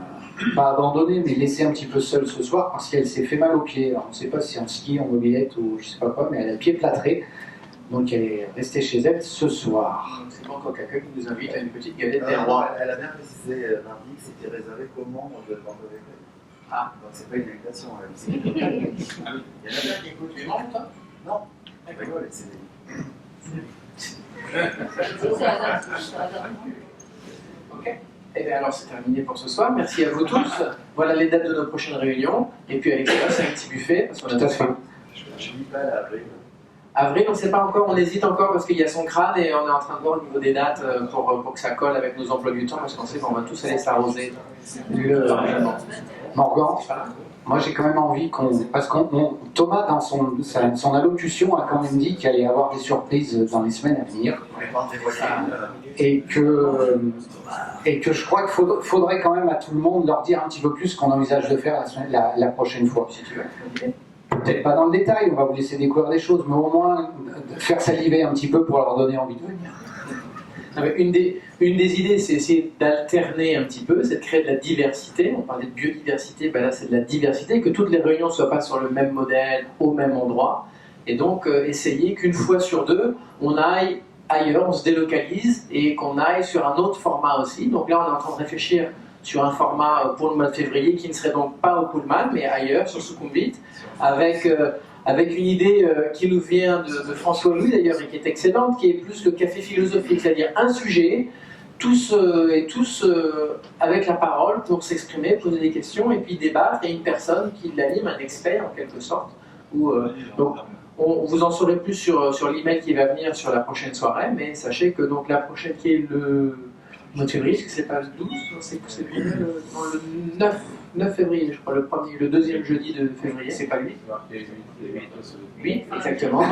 A: pas abandonné, mais laissé un petit peu seule ce soir parce qu'elle s'est fait mal aux pieds. Alors, on ne sait pas si c'est en ski, en mobilette ou je sais pas quoi, mais elle a le pied plâtré. Donc elle est restée chez elle ce soir.
H: C'est bon, quelqu'un qui nous invite à une petite galette des
B: Elle
H: rois.
B: a bien précisé mardi que c'était réservé qu'aux membres de l'Ordre.
H: Ah,
B: donc c'est pas une invitation. Il y en a
H: plein qui écoutent. Tu es membre, toi?
B: Non, je rigole, c'est
H: Ok. Et bien alors c'est terminé pour ce soir. Merci à vous tous. Voilà les dates de nos prochaines réunions. Et puis Alexia, c'est un petit buffet parce qu'on a tout fait.
B: Je ne dis pas l'avril.
E: Avril, on ne sait pas encore, on hésite encore parce qu'il y a son crâne et on est en train de voir au niveau des dates pour que ça colle avec nos emplois du temps parce qu'on sait qu'on va tous aller s'arroser.
A: Morgan, moi j'ai quand même envie parce que Thomas dans son allocution a quand même dit qu'il allait y avoir des surprises dans les semaines à venir et que je crois qu'il faudrait quand même à tout le monde leur dire un petit peu plus ce qu'on envisage de faire la prochaine fois. Si tu veux. Peut-être pas dans le détail, on va vous laisser découvrir des choses, mais au moins faire saliver un petit peu pour leur donner envie de venir.
E: Non, mais une des idées, c'est essayer d'alterner un petit peu, c'est de créer de la diversité. On parlait de biodiversité, ben là c'est de la diversité, que toutes les réunions ne soient pas sur le même modèle, au même endroit. Et donc essayer qu'une fois sur deux, on aille ailleurs, on se délocalise et qu'on aille sur un autre format aussi. Donc là on est en train de réfléchir sur un format pour le mois de février qui ne serait donc pas au Pullman, mais ailleurs, sur Sukhumvit, avec une idée qui nous vient de François Louis d'ailleurs, et qui est excellente, qui est plus le café philosophique, c'est-à-dire un sujet, tous avec la parole pour s'exprimer, poser des questions, et puis débattre, et une personne qui l'anime, un expert en quelque sorte, Donc, on vous en saurez plus sur l'email qui va venir sur la prochaine soirée, mais sachez que donc la prochaine qui est le mois de février, parce que c'est pas le 12, c'est le 9 février, je crois, le deuxième jeudi de février. C'est pas 8 8, exactement.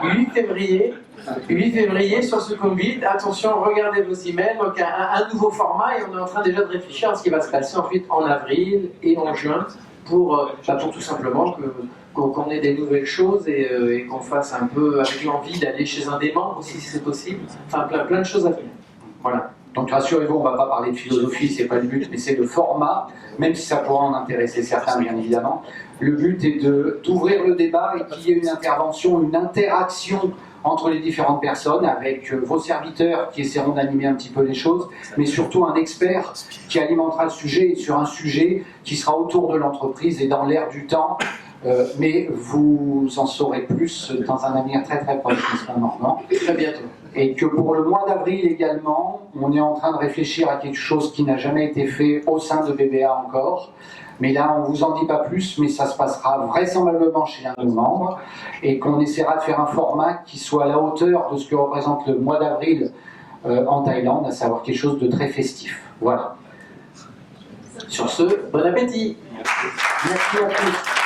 E: 8 février sur ce Succumbit. Attention, regardez vos emails. Donc un nouveau format et on est en train déjà de réfléchir à ce qui va se passer ensuite en avril et en juin pour tout simplement qu'on ait des nouvelles choses et qu'on fasse un peu avec l'envie d'aller chez un des membres aussi si c'est possible. Enfin plein de choses à faire. Voilà. Donc rassurez-vous, on ne va pas parler de philosophie, c'est pas le but, mais c'est le format, même si ça pourra en intéresser certains, bien évidemment. Le but est d'ouvrir le débat et qu'il y ait une intervention, une interaction entre les différentes personnes, avec vos serviteurs qui essaieront d'animer un petit peu les choses, mais surtout un expert qui alimentera le sujet, et sur un sujet qui sera autour de l'entreprise et dans l'air du temps, mais vous en saurez plus dans un avenir très très proche, normalement, très bientôt. Et que pour le mois d'avril également, on est en train de réfléchir à quelque chose qui n'a jamais été fait au sein de BBA encore. Mais là, on ne vous en dit pas plus, mais ça se passera vraisemblablement chez un de nos membres et qu'on essaiera de faire un format qui soit à la hauteur de ce que représente le mois d'avril en Thaïlande, à savoir quelque chose de très festif. Voilà. Sur ce, bon appétit. Merci à tous.